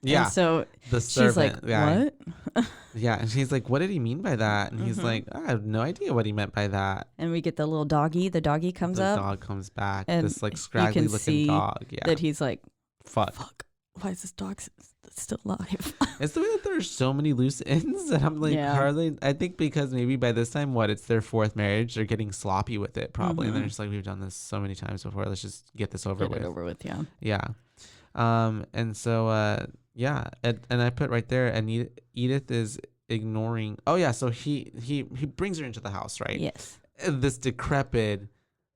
Yeah. And so the servant, she's like, what? Yeah. And she's like, what did he mean by that? And he's like, I have no idea what he meant by that. And we get the little doggy. The doggy comes up. The dog comes back. And this like scraggly looking dog. Yeah. That he's like, fuck. Why is this dog still alive? It's the way that there's so many loose ends that I'm like, are they? I think because maybe by this time, it's their fourth marriage, they're getting sloppy with it probably. And they're just like, we've done this so many times before. Let's just get this over with. Yeah. And so, and I put right there, and Edith is ignoring. Oh yeah. So he brings her into the house, right? Yes. This decrepit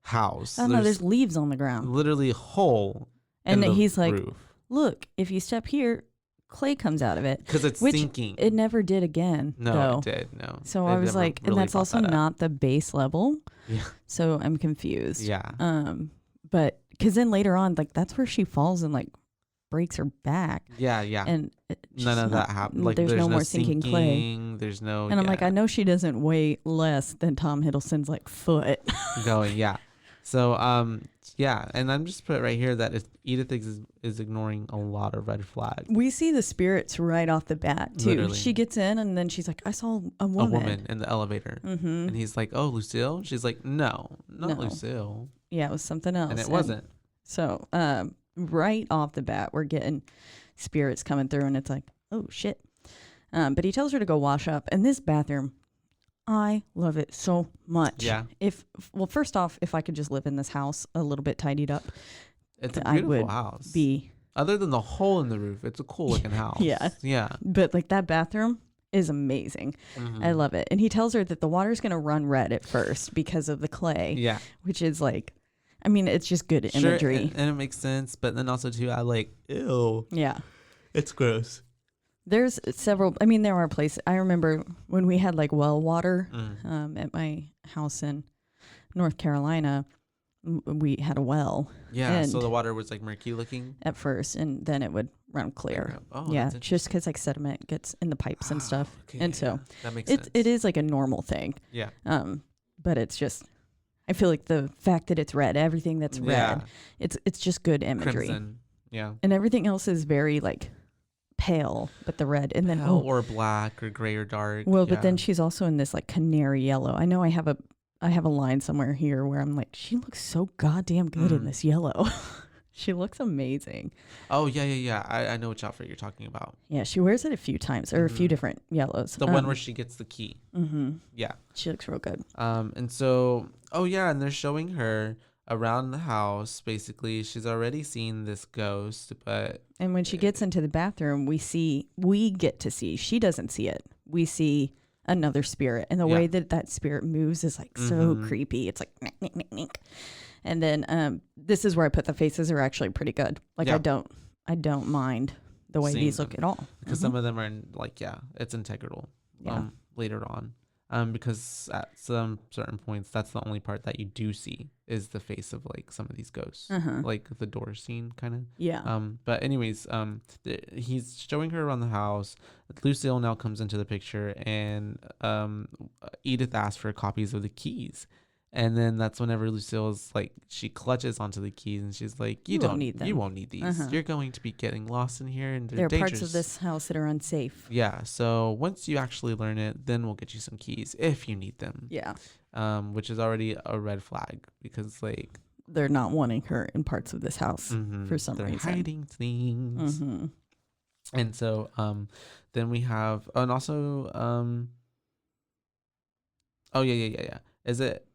house. Oh no, there's leaves on the ground. Literally hole. And in the he's like, roof. Look, if you step here, clay comes out of it. Because it's sinking. It never did again. No, it did. No. So I was like, really, and that's also not the base level. Yeah. So I'm confused. Yeah. But because then later on, like, that's where she falls and like breaks her back. Yeah, yeah. And none of that happened. Like, there's no more sinking clay. There's no. And I'm like, I know she doesn't weigh less than Tom Hiddleston's like foot. Going, yeah. So, and I'm just put right here that Edith is ignoring a lot of red flags. We see the spirits right off the bat, too. Literally. She gets in, and then she's like, I saw a woman. A woman in the elevator. And he's like, oh, Lucille? She's like, no, not Lucille. Yeah, it was something else. And it wasn't. So, right off the bat, we're getting spirits coming through, and it's like, oh, shit. But he tells her to go wash up. And this bathroom, I love it so much. Yeah. First off, if I could just live in this house a little bit tidied up, it's a beautiful house. Other than the hole in the roof, it's a cool looking house. Yeah. Yeah. But like that bathroom is amazing. I love it. And he tells her that the water's going to run red at first because of the clay. Yeah. Which is like, I mean, it's just good imagery. And it makes sense. But then also too, I like, ew. Yeah. It's gross. There's several, I mean, there are places. I remember when we had like well water at my house in North Carolina, we had a well. Yeah, so the water was like murky looking? At first, and then it would run clear. Oh, yeah, just because like sediment gets in the pipes and stuff. Okay, and so that makes sense. It is like a normal thing. Yeah. But it's just, I feel like the fact that it's red, everything that's red, Yeah. it's just good imagery. Crimson. Yeah. And everything else is very like pale, but the red, and then Pale or black or gray or dark. well, but then she's also in this like canary yellow. I know I have a line somewhere here where I'm like, she looks so goddamn good in this yellow. She looks amazing. Oh yeah. I know which outfit you're talking about. Yeah, she wears it a few times or a few different yellows. The one where she gets the key. Yeah. She looks real good. And so and they're showing her around the house. Basically, she's already seen this ghost, but And when she gets into the bathroom, we get to see, she doesn't see it. We see another spirit. And the way that spirit moves is like so creepy. It's like, nick, nick, nick, nick. And then this is where I put the faces are actually pretty good. Like I don't mind the way these look at all. Because some of them are like, it's integral later on. Because at some certain points, that's the only part that you do see is the face of like some of these ghosts, like the door scene kind of. Yeah. But anyways, he's showing her around the house. Lucille now comes into the picture, and Edith asks for copies of the keys. And then that's whenever Lucille's like, she clutches onto the keys and she's like, you don't need them. You won't need these. You're going to be getting lost in here, and there are dangerous parts of this house that are unsafe. Yeah. So once you actually learn it, then we'll get you some keys if you need them. Yeah. Which is already a red flag because like they're not wanting her in parts of this house for some they're reason. hiding things. And so then we have and also is it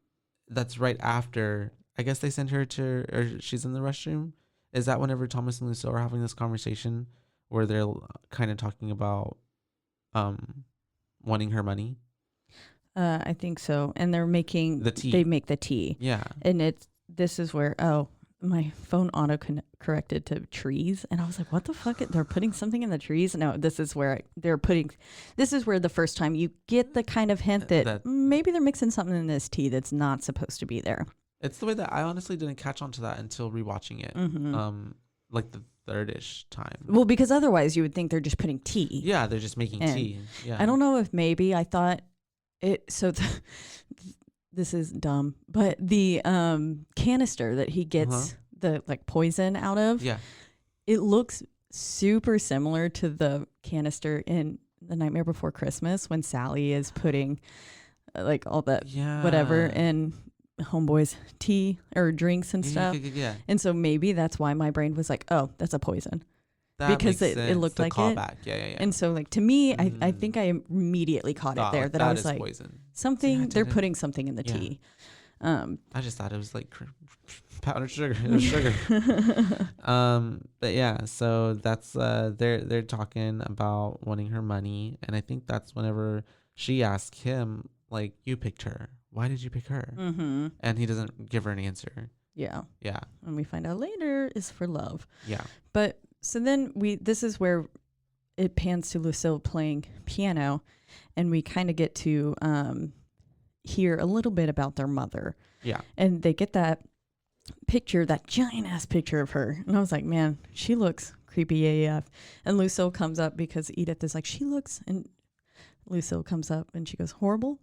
that's right after, I guess they sent her to, or she's in the restroom. Is that whenever Thomas and Lucille are having this conversation where they're kind of talking about wanting her money? I think so. And they're making the tea. They make the tea. Yeah. And this is where my phone auto corrected to trees, and I was like, what the fuck? They're putting something in the trees? No, this is where the first time you get the kind of hint that maybe they're mixing something in this tea that's not supposed to be there. It's the way that I honestly didn't catch on to that until rewatching it. Like the third-ish time. Well, because otherwise you would think they're just putting tea. Yeah, they're just making tea. Yeah. I don't know if maybe I thought it, so this is dumb, but the canister that he gets the like poison out of, it looks super similar to the canister in The Nightmare Before Christmas when Sally is putting like all that whatever in Homeboy's tea or drinks and stuff. Yeah. And so maybe that's why my brain was like, oh, that's a poison. That because it looked the like callback. it. Yeah. And so like to me, I think I immediately caught it there that I was like, poison. Something, they're putting something in the tea. I just thought it was like powdered sugar. It was sugar. But yeah, so that's they're talking about wanting her money, and I think that's whenever she asks him like, you picked her, why did you pick her? And he doesn't give her an answer. Yeah And we find out later is for love. Yeah. But so then this is where it pans to Lucille playing piano, and we kind of get to hear a little bit about their mother. Yeah. And they get that picture, that giant ass picture of her. And I was like, man, she looks creepy AF. And Lucille comes up because Edith is like, she looks, and Lucille comes up and she goes, horrible.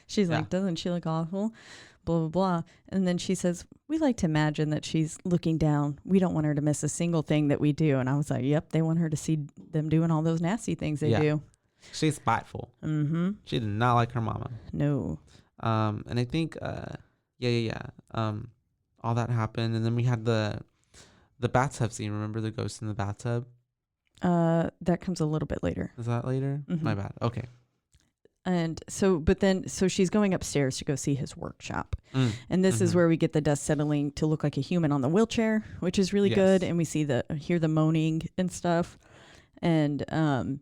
She's like, doesn't she look awful? Blah, blah, blah. And then she says, we like to imagine that she's looking down. We don't want her to miss a single thing that we do. And I was like, yep, they want her to see them doing all those nasty things they do. She's spiteful. She did not like her mama. No. And I think, all that happened. And then we had the bathtub scene. Remember the ghost in the bathtub? That comes a little bit later. Is that later? My bad. Okay. And so she's going upstairs to go see his workshop. And this is where we get the dust settling to look like a human on the wheelchair, which is really good. And we hear the moaning and stuff. And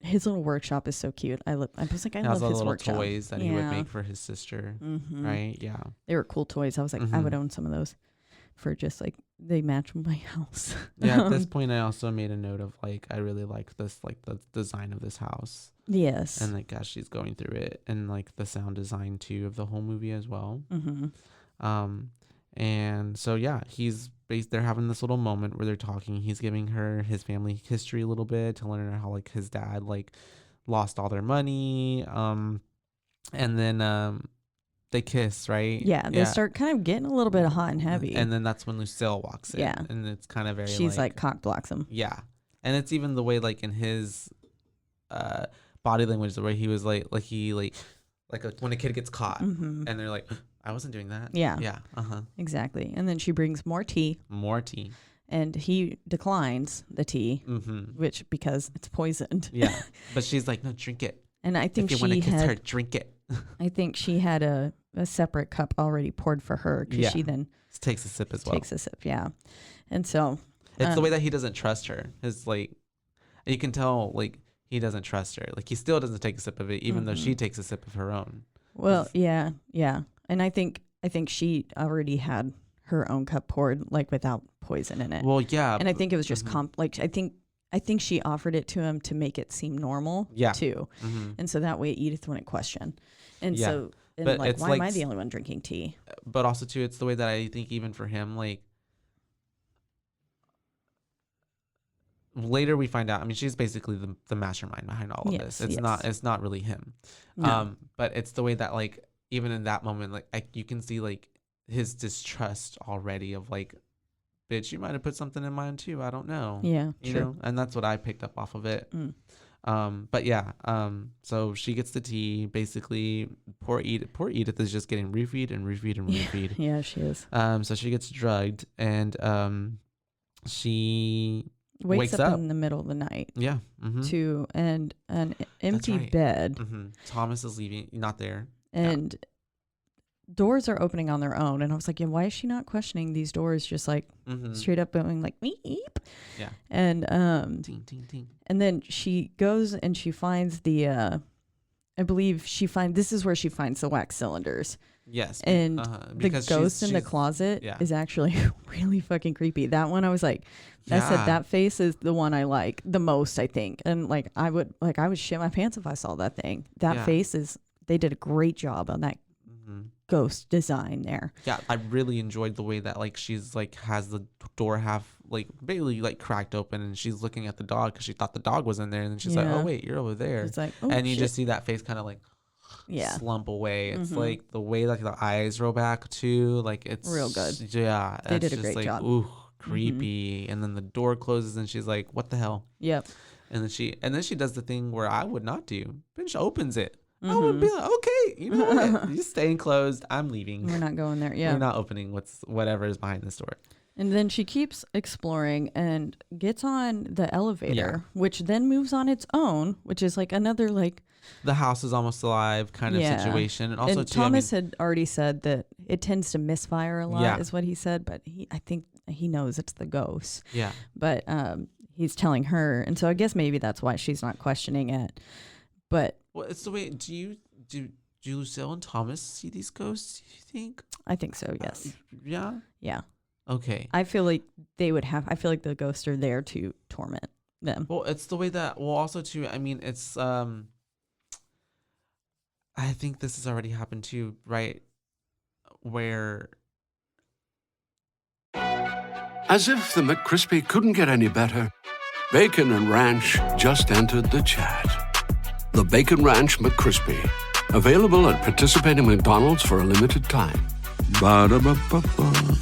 his little workshop is so cute. I was like, I love his workshop. Toys that he would make for his sister. Right? Yeah. They were cool toys. I was like, I would own some of those for just like, they match my house. At this point I also made a note of like, I really like this, like the design of this house. Yes. And like as she's going through it, and like the sound design too of the whole movie as well. And so they're having this little moment where they're talking. He's giving her his family history a little bit, telling her how like his dad like lost all their money. And then they kiss, right? Yeah, they start kind of getting a little bit hot and heavy. And then that's when Lucille walks in. Yeah. And it's kind of very she's like cock blocks him. Yeah. And it's even the way like in his body language, the way he was like when a kid gets caught and they're like, I wasn't doing that. Yeah. Yeah. Exactly. And then she brings more tea. And he declines the tea, which because it's poisoned. Yeah. But she's like, no, drink it. And I think if you want to kiss her, drink it. I think she had a separate cup already poured for her because she then takes a sip as well. Takes a sip, yeah. And so it's the way that he doesn't trust her. His like, you can tell like he doesn't trust her. Like he still doesn't take a sip of it, even though she takes a sip of her own. Well, yeah. And I think she already had her own cup poured like without poison in it. Well, yeah. And I think it was just I think she offered it to him to make it seem normal too. And so that way Edith wouldn't question. And so and like, why am I the only one drinking tea? But also too, it's the way that I think even for him, like later we find out, I mean, she's basically the mastermind behind all of this. It's not really him. No. But it's the way that like, even in that moment, like you can see like his distrust already of like, bitch, you might have put something in mine too. I don't know. Yeah. You know? And that's what I picked up off of it. But yeah, so she gets the tea. Basically, poor Edith is just getting refeed. Yeah, she is. So she gets drugged and she wakes up in the middle of the night. Yeah. To an empty bed. Thomas is leaving, not there. And doors are opening on their own, and I was like, yeah, why is she not questioning these doors just like straight up going like meep? Yeah. And ting, ting, ting. And then she goes and she finds the I believe this is where she finds the wax cylinders. Yes. And the ghost in the closet is actually really fucking creepy. That one I was like, I said that face is the one I like the most, I think. And like I would shit my pants if I saw that thing. That face they did a great job on that ghost design there. Yeah, I really enjoyed the way that like she's like has the door half like barely like cracked open, and she's looking at the dog because she thought the dog was in there, and then she's like, oh wait, you're over there. It's like, and you just see that face kind of like slump away. It's like the way like the eyes roll back too, like it's real good. Yeah, they did a great job. Ooh, creepy. And then the door closes and she's like, what the hell? Yep. And then she does the thing where I would not do. Bitch opens it. I would be like, okay, you know what? You're staying closed. I'm leaving. We're not going there. Yeah. We're not opening whatever is behind this door. And then she keeps exploring and gets on the elevator, which then moves on its own, which is like another like the house is almost alive kind of situation. And also Thomas had already said that it tends to misfire a lot is what he said, but I think he knows it's the ghost. Yeah. But he's telling her, and so I guess maybe that's why she's not questioning it. But well, it's the way. Do Lucille and Thomas see these ghosts? You think? I think so. Yes. Yeah. Yeah. Okay. I feel like they would have. I feel like the ghosts are there to torment them. Well, it's the way that. Well, also too. I mean, it's. I think this has already happened too, right? Where. As if the McCrispy couldn't get any better, Bacon and Ranch just entered the chat. The Bacon Ranch McCrispy, available at participating McDonald's for a limited time. Ba-da-ba-ba-ba.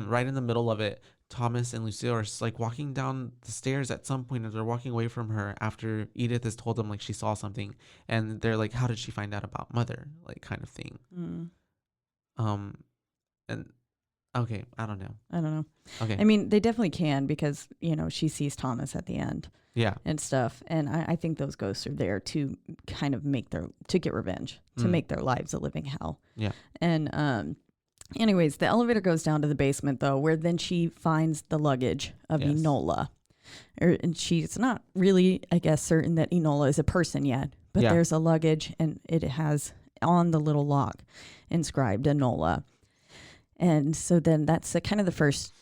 Right in the middle of it, Thomas and Lucille are like walking down the stairs at some point, and they're walking away from her after Edith has told them like she saw something, and they're like, how did she find out about Mother, like kind of thing. And okay, I don't know. Okay. I mean, they definitely can because, she sees Thomas at the end. Yeah. And stuff. And I think those ghosts are there to kind of to get revenge, to make their lives a living hell. Yeah. And anyways, the elevator goes down to the basement though, where then she finds the luggage of Enola. And she's not really, I guess, certain that Enola is a person yet, but there's a luggage and it has on the little lock inscribed Enola. And so then that's kind of the first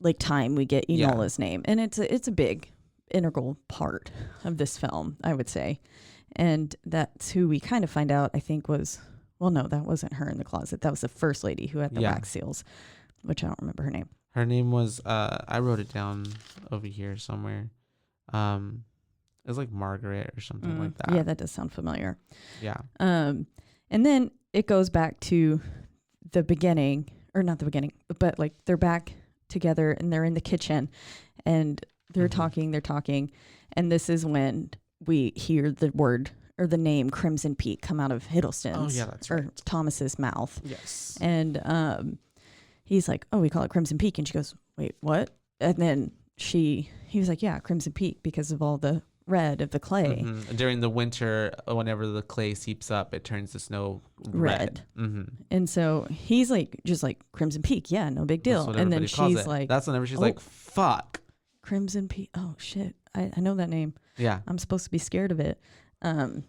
like time we get Enola's name. And it's a big integral part of this film, I would say. And that's who we kind of find out, I think no, that wasn't her in the closet. That was the first lady who had the wax seals, which I don't remember her name. Her name was, I wrote it down over here somewhere. It's like Margaret or something like that. Yeah, that does sound familiar. Yeah. And then it goes back to the beginning, or not the beginning, but like they're back together and they're in the kitchen and they're talking. And this is when we hear the word or the name Crimson Peak come out of Hiddleston's or Thomas's mouth. Yes. And he's like, oh, we call it Crimson Peak. And she goes, wait, what? And then he was like, yeah, Crimson Peak because of all the red of the clay. During the winter, whenever the clay seeps up, it turns the snow red. And so he's like, just like Crimson Peak. Yeah, no big deal. And then she's like, that's whenever she's like, fuck. Crimson Peak. Oh, shit. I know that name. Yeah. I'm supposed to be scared of it. And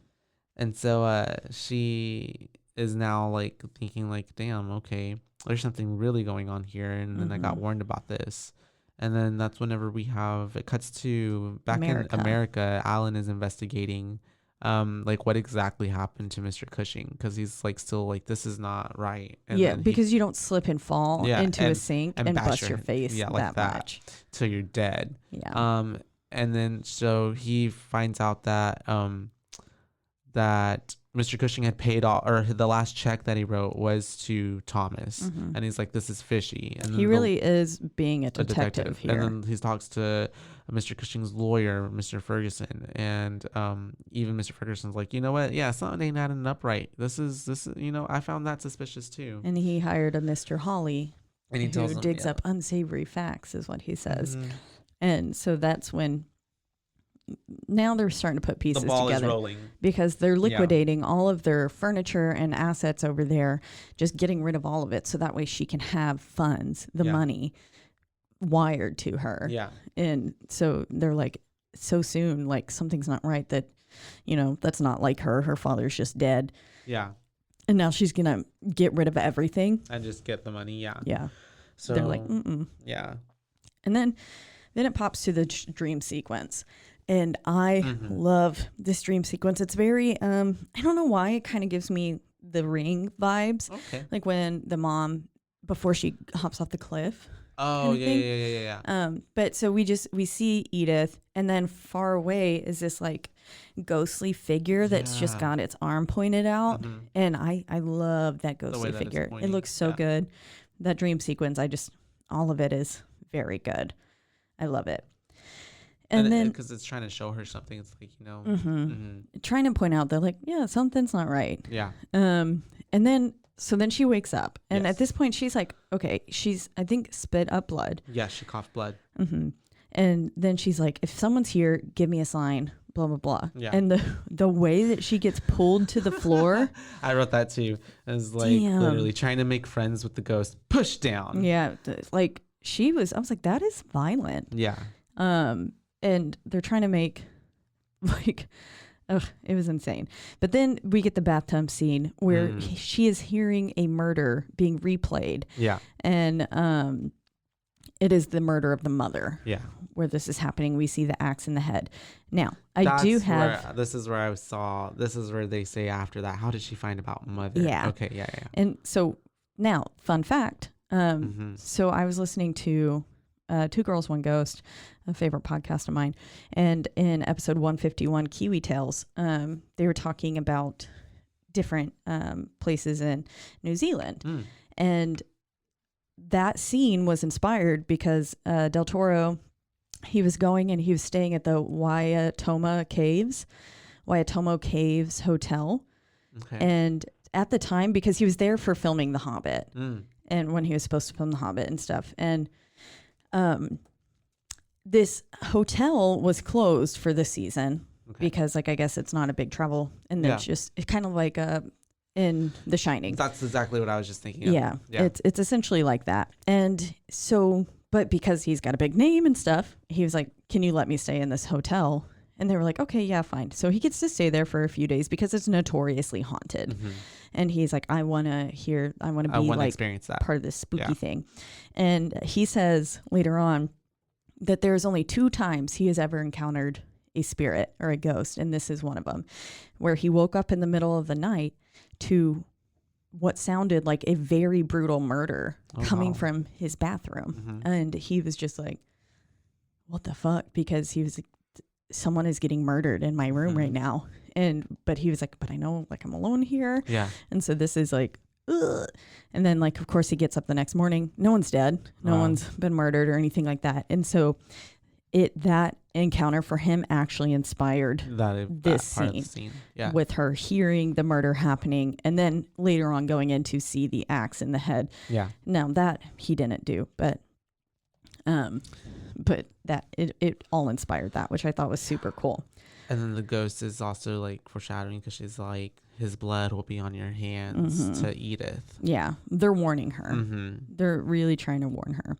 so she is now like thinking like, damn, okay, there's something really going on here. And then I got warned about this. And then that's whenever it cuts to back in America. Alan is investigating like what exactly happened to Mr. Cushing, because he's like still like, this is not right. And because you don't slip and fall into a sink and bust your face like that much till you're dead. Yeah. And then so he finds out that that Mr. Cushing had paid all, or the last check that he wrote was to Thomas. And he's like, this is fishy. And he really is being a detective here. And then he talks to Mr. Cushing's lawyer, Mr. Ferguson. And even Mr. Ferguson's like, you know what? Yeah, something ain't adding up right. This is, you know, I found that suspicious too. And he hired a Mr. Hawley and he who digs up unsavory facts, is what he says. And so that's when now they're starting to put pieces the ball together is rolling. Because they're liquidating all of their furniture and assets over there, just getting rid of all of it so that way she can have funds, the money wired to her. Yeah. And so they're like, so soon, like something's not right, that, you know, that's not like her father's just dead. Yeah. And now she's gonna get rid of everything and just get the money. Yeah. So they're like, yeah. And then it pops to the dream sequence. And I love this dream sequence. It's very, I don't know why, it kind of gives me the Ring vibes. Okay. Like when the mom, before she hops off the cliff. Oh, yeah. But so we see Edith, and then far away is this like ghostly figure that's just got its arm pointed out. And I love that ghostly figure. It looks so good. That dream sequence, all of it is very good. I love it. And then because it's trying to show her something, it's like, you know, trying to point out that like, yeah, something's not right. Yeah. And then she wakes up, and at this point she's like, okay, she's, I think, spit up blood. Yeah, she coughed blood. And then she's like, if someone's here, give me a sign, blah, blah, blah. Yeah. And the way that she gets pulled to the floor. I wrote that too. It was like literally trying to make friends with the ghost. Push down. Yeah. Like I was like, that is violent. Yeah. And they're trying to make like, it was insane. But then we get the bathtub scene where she is hearing a murder being replayed. Yeah. And it is the murder of the mother. Yeah. Where this is happening. We see the axe in the head. Now, this is where they say after that, how did she find about mother? Yeah. Okay, yeah. And so now, fun fact. So I was listening to Two Girls, One Ghost, a favorite podcast of mine. And in episode 151, Kiwi Tales, they were talking about different places in New Zealand. And that scene was inspired because Del Toro, he was going and he was staying at the Waitomo Caves Hotel. Okay. And at the time, because he was there for filming The Hobbit and when he was supposed to film The Hobbit and stuff. And this hotel was closed for the season because, like, I guess it's not a big travel, and it's kind of like in The Shining. That's exactly what I was just thinking of. Yeah. It's essentially like that. And so, but because he's got a big name and stuff, he was like, "Can you let me stay in this hotel?" And they were like, "Okay, yeah, fine." So he gets to stay there for a few days because it's notoriously haunted. And he's like, I want to be like experience that part of this spooky thing. And he says later on that there's only 2 times he has ever encountered a spirit or a ghost. And this is one of them, where he woke up in the middle of the night to what sounded like a very brutal murder coming from his bathroom. And he was just like, what the fuck? Because he was someone is getting murdered in my room right now. But he was like, but I know, like, I'm alone here. Yeah. And so this is like, ugh. And then, like, of course he gets up the next morning. No one's dead. No one's been murdered or anything like that. And so that encounter for him actually inspired this scene. Yeah. With her hearing the murder happening and then later on going in to see the axe in the head. Yeah. Now that he didn't do, but that it all inspired that, which I thought was super cool. And then the ghost is also like foreshadowing because she's like, his blood will be on your hands to Edith. Yeah. They're warning her. They're really trying to warn her.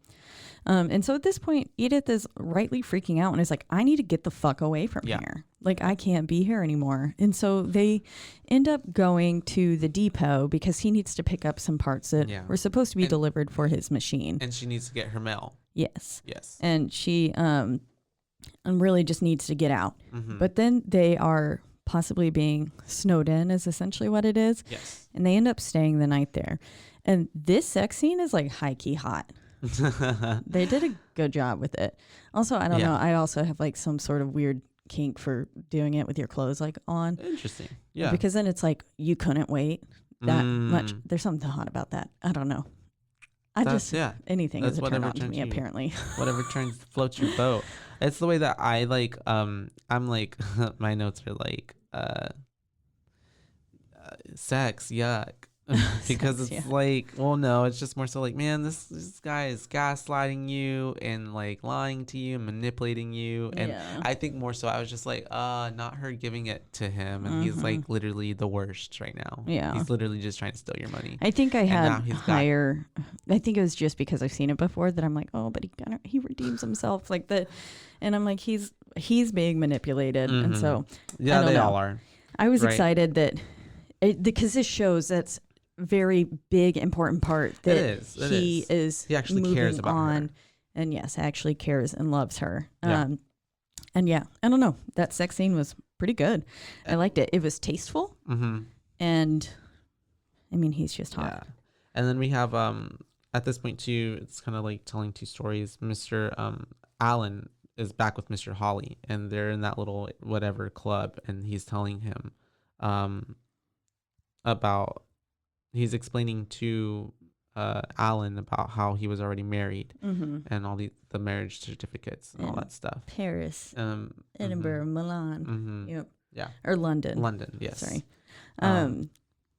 And so at this point, Edith is rightly freaking out and is like, I need to get the fuck away from here. Like, I can't be here anymore. And so they end up going to the depot because he needs to pick up some parts that were supposed to be delivered for his machine. And she needs to get her mail. Yes. Yes. And she really just needs to get out. But then they are possibly being snowed in is essentially what it is. Yes. And they end up staying the night there. And this sex scene is like high-key hot. They did a good job with it. Also, I don't know. I also have like some sort of weird kink for doing it with your clothes like on. Interesting. Yeah. Because then it's like you couldn't wait that much. There's something hot about that. I don't know. Anything is a turn on to me apparently. Whatever floats your boat. It's the way that I like. I'm like my notes are like sex, yuck. Because it's like, well, no, it's just more so like, man, this guy is gaslighting you and like lying to you and manipulating you. And I think more so I was just like, not her giving it to him. And he's like literally the worst right now. Yeah. He's literally just trying to steal your money. I think I had higher, I think it was just because I've seen it before that I'm like, oh, but he redeems himself like that. And I'm like, he's being manipulated. And so, yeah, they all are. I was excited that because this shows that's very big important part that he actually cares about her. And yes, actually cares and loves her. And yeah, I don't know, that sex scene was pretty good. I liked it. It was tasteful. And I mean, he's just hot. Yeah. And then we have at this point too, it's kind of like telling two stories. Mr. Allen is back with Mr. Hawley and they're in that little whatever club and he's telling him about he's explaining to Alan about how he was already married and all the marriage certificates and all that stuff. Paris, Edinburgh, Milan. Yep. Yeah. Or London. London, yes. Sorry.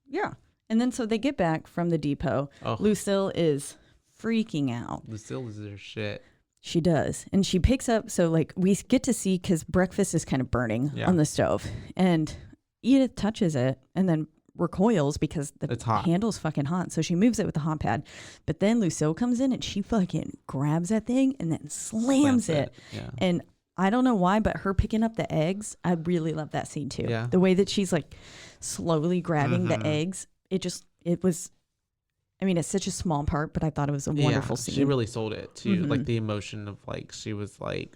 Yeah. And then so they get back from the depot. Lucille is freaking out. Lucille loses her shit. She does. And she picks up, so like we get to see, because breakfast is kind of burning on the stove. And Edith touches it and then recoils because the handle's fucking hot. So she moves it with the hot pad. But then Lucille comes in and she fucking grabs that thing and then slams it. Yeah. And I don't know why, but her picking up the eggs, I really love that scene too. Yeah. The way that she's like slowly grabbing the eggs. It was, I mean, it's such a small part, but I thought it was a wonderful scene. She really sold it too. Like the emotion of like, she was like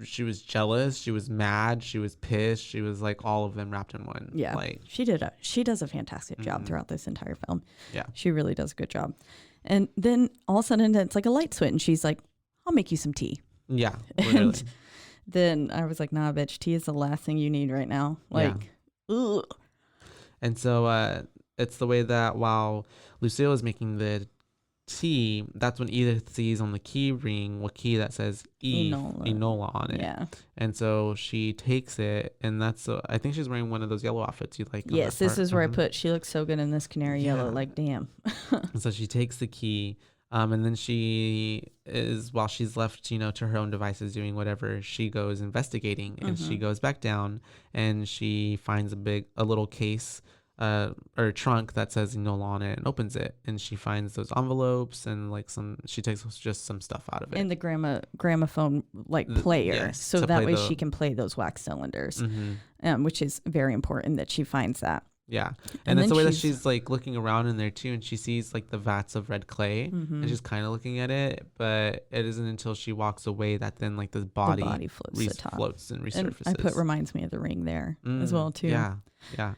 she was jealous, she was mad, she was pissed, she was like all of them wrapped in one. Yeah, like she does a fantastic job throughout this entire film. Yeah, she really does a good job. And then all of a sudden it's like a light switch and she's like, I'll make you some tea. Yeah, literally. And then I was like, nah, bitch, tea is the last thing you need right now. Like, ugh. And so it's the way that while Lucille is making the tea, that's when Edith sees on the key ring key that says Enola on it. Yeah. And so she takes it, and that's I think she's wearing one of those yellow outfits you like. Yes, this is where I put, she looks so good in this canary yellow, like damn. And so she takes the key, and then she is, while she's left, to her own devices doing whatever, she goes investigating, and she goes back down, and she finds a little case or trunk that says Enola on it, and opens it, and she finds those envelopes and like she takes just some stuff out of it, and the gramophone player, so that way she can play those wax cylinders, which is very important that she finds that. Yeah. And it's the way that she's like looking around in there too, and she sees like the vats of red clay, and she's kind of looking at it, but it isn't until she walks away that then like the body floats and resurfaces. And I put reminds me of The Ring there as well too. Yeah.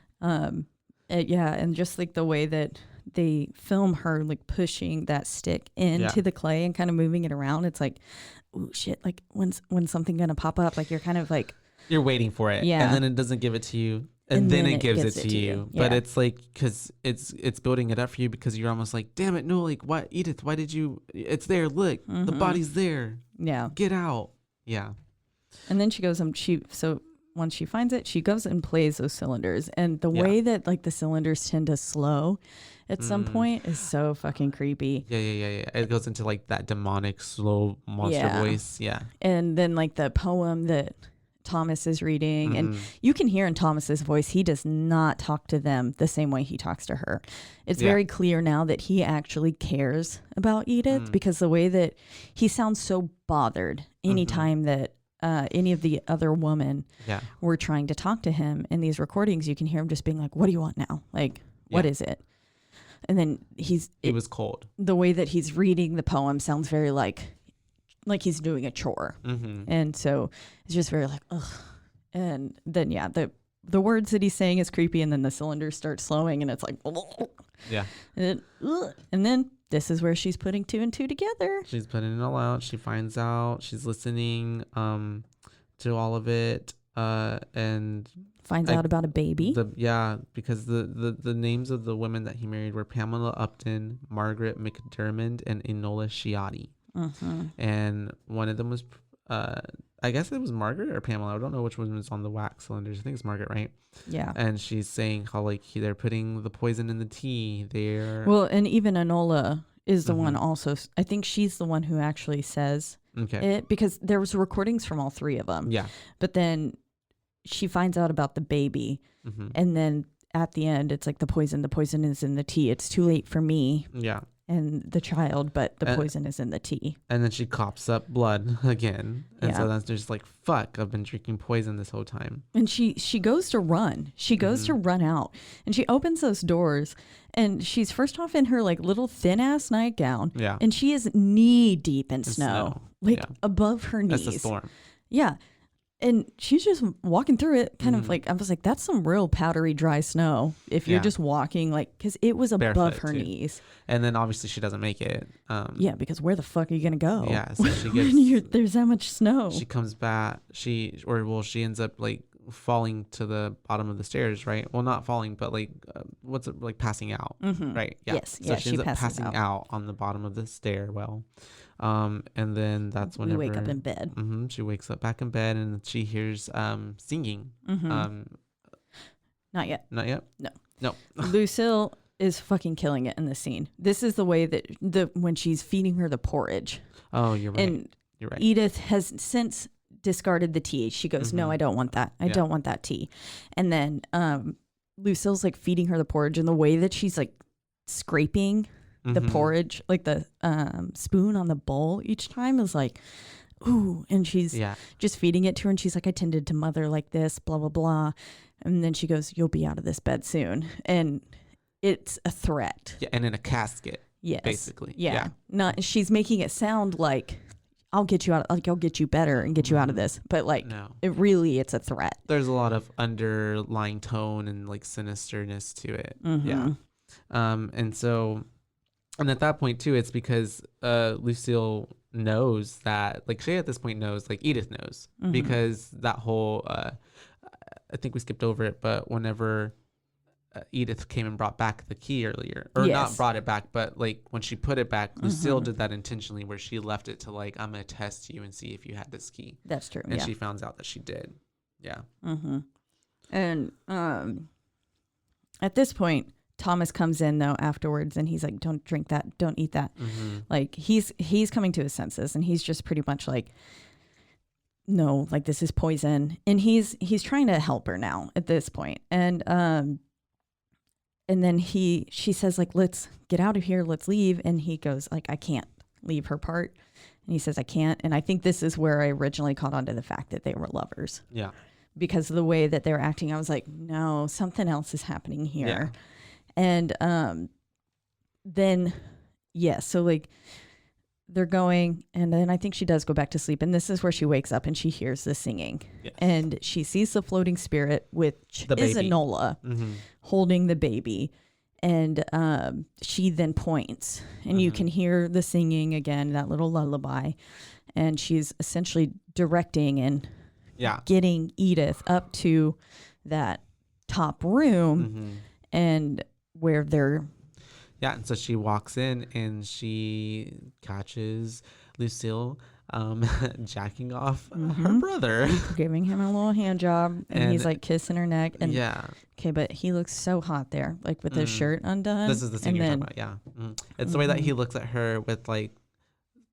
And just like the way that they film her like pushing that stick into the clay and kind of moving it around, it's like, ooh, shit, like when's something gonna pop up? Like you're kind of like, you're waiting for it. Yeah. And then it doesn't give it to you. And then it gives it to you. Yeah. But it's like, because it's building it up for you, because you're almost like, damn it, no, like, what, Edith, why did you, it's there, look, the body's there. Yeah. Get out. Yeah. And then she goes, so once she finds it, she goes and plays those cylinders. And the way that like the cylinders tend to slow at some point is so fucking creepy. Yeah. It goes into like that demonic, slow monster voice. Yeah. And then like the poem that Thomas is reading, and you can hear in Thomas's voice, he does not talk to them the same way he talks to her. It's very clear now that he actually cares about Edith, because the way that he sounds so bothered anytime that any of the other women were trying to talk to him in these recordings, you can hear him just being like, what do you want now? Like, what is it? And then he was cold. The way that he's reading the poem sounds very like he's doing a chore. And so it's just very like, ugh. And then, the words that he's saying is creepy. And then the cylinders start slowing and it's like, yeah. And then this is where she's putting 2 and 2 together. She's putting it all out. She finds out. She's listening to all of it. And finds out about a baby. Because the names of the women that he married were Pamela Upton, Margaret McDermott, and Enola Chiati. And one of them was, I guess it was Margaret or Pamela. I don't know which one was on the wax cylinders. I think it's Margaret, right? Yeah. And she's saying how like they're putting the poison in the tea. And even Enola is the one also. I think she's the one who actually says it, because there was recordings from all 3 of them. Yeah. But then she finds out about the baby, and then at the end, it's like the poison is in the tea. It's too late for me. Yeah. And the child, but the poison is in the tea. And then she coughs up blood again. And so that's just like, fuck, I've been drinking poison this whole time. And she goes to run. She goes to run out. And she opens those doors. And she's first off in her like little thin ass nightgown. Yeah. And she is knee deep in snow. Like above her knees. That's a storm. Yeah. And she's just walking through it, kind of like, I was like, that's some real powdery, dry snow. If you're just walking, like, because it was above barefoot her knees. And then obviously she doesn't make it. Because where the fuck are you going to go? Yeah. So she gets, there's that much snow. She comes back. She ends up like falling to the bottom of the stairs, right? Well, not falling, but like, passing out, right? Yeah. Yes. So she ends up passing out on the bottom of the stairwell. And then that's whenever we wake up in bed. She wakes up back in bed and she hears singing. Not yet. No. Lucille is fucking killing it in the scene. This is the way that when she's feeding her the porridge. Oh, you're right. And Edith has since discarded the tea. She goes, no, I don't want that. I don't want that tea. And then Lucille's like feeding her the porridge, and the way that she's like scraping the porridge, like the spoon on the bowl each time is like, ooh. And she's just feeding it to her. And she's like, I tended to mother like this, blah, blah, blah. And then she goes, you'll be out of this bed soon. And it's a threat. Yeah, and in a casket. Yes. Basically. Yeah. She's making it sound like, I'll get you out. Like, I'll get you better and get you out of this. But like, it's a threat. There's a lot of underlying tone and like sinisterness to it. Yeah. And at that point too, it's because Lucille knows that, like, Shay at this point knows, like Edith knows, because that whole, I think we skipped over it, but whenever Edith came and brought back the key earlier, or not brought it back, but like when she put it back, Lucille did that intentionally, where she left it to like, I'm going to test you and see if you had this key. That's true. And she found out that she did. Yeah. And at this point, Thomas comes in though afterwards, and he's like, don't drink that, don't eat that. Like he's coming to his senses, and he's just pretty much like, no, like this is poison. And he's trying to help her now at this point. And then she says like, let's get out of here, let's leave. And he goes like, I can't leave her part. And he says, I can't. And I think this is where I originally caught on to the fact that they were lovers. Yeah. Because of the way that they were acting, I was like, no, something else is happening here. Yeah. And then, so like they're going, and then I think she does go back to sleep. And this is where she wakes up and she hears the singing. Yes. And she sees the floating spirit, which is Enola, holding the baby. And she then points, and you can hear the singing again, that little lullaby. and she's essentially directing and Yeah. getting Edith up to that top room Mm-hmm. and where they're Yeah, and so she walks in and she catches Lucille jacking off her brother. giving him a little hand job, and he's like kissing her neck. And yeah. okay, but he looks so hot there, like with his shirt undone. This is the scene you're talking about, yeah. It's the way that he looks at her with like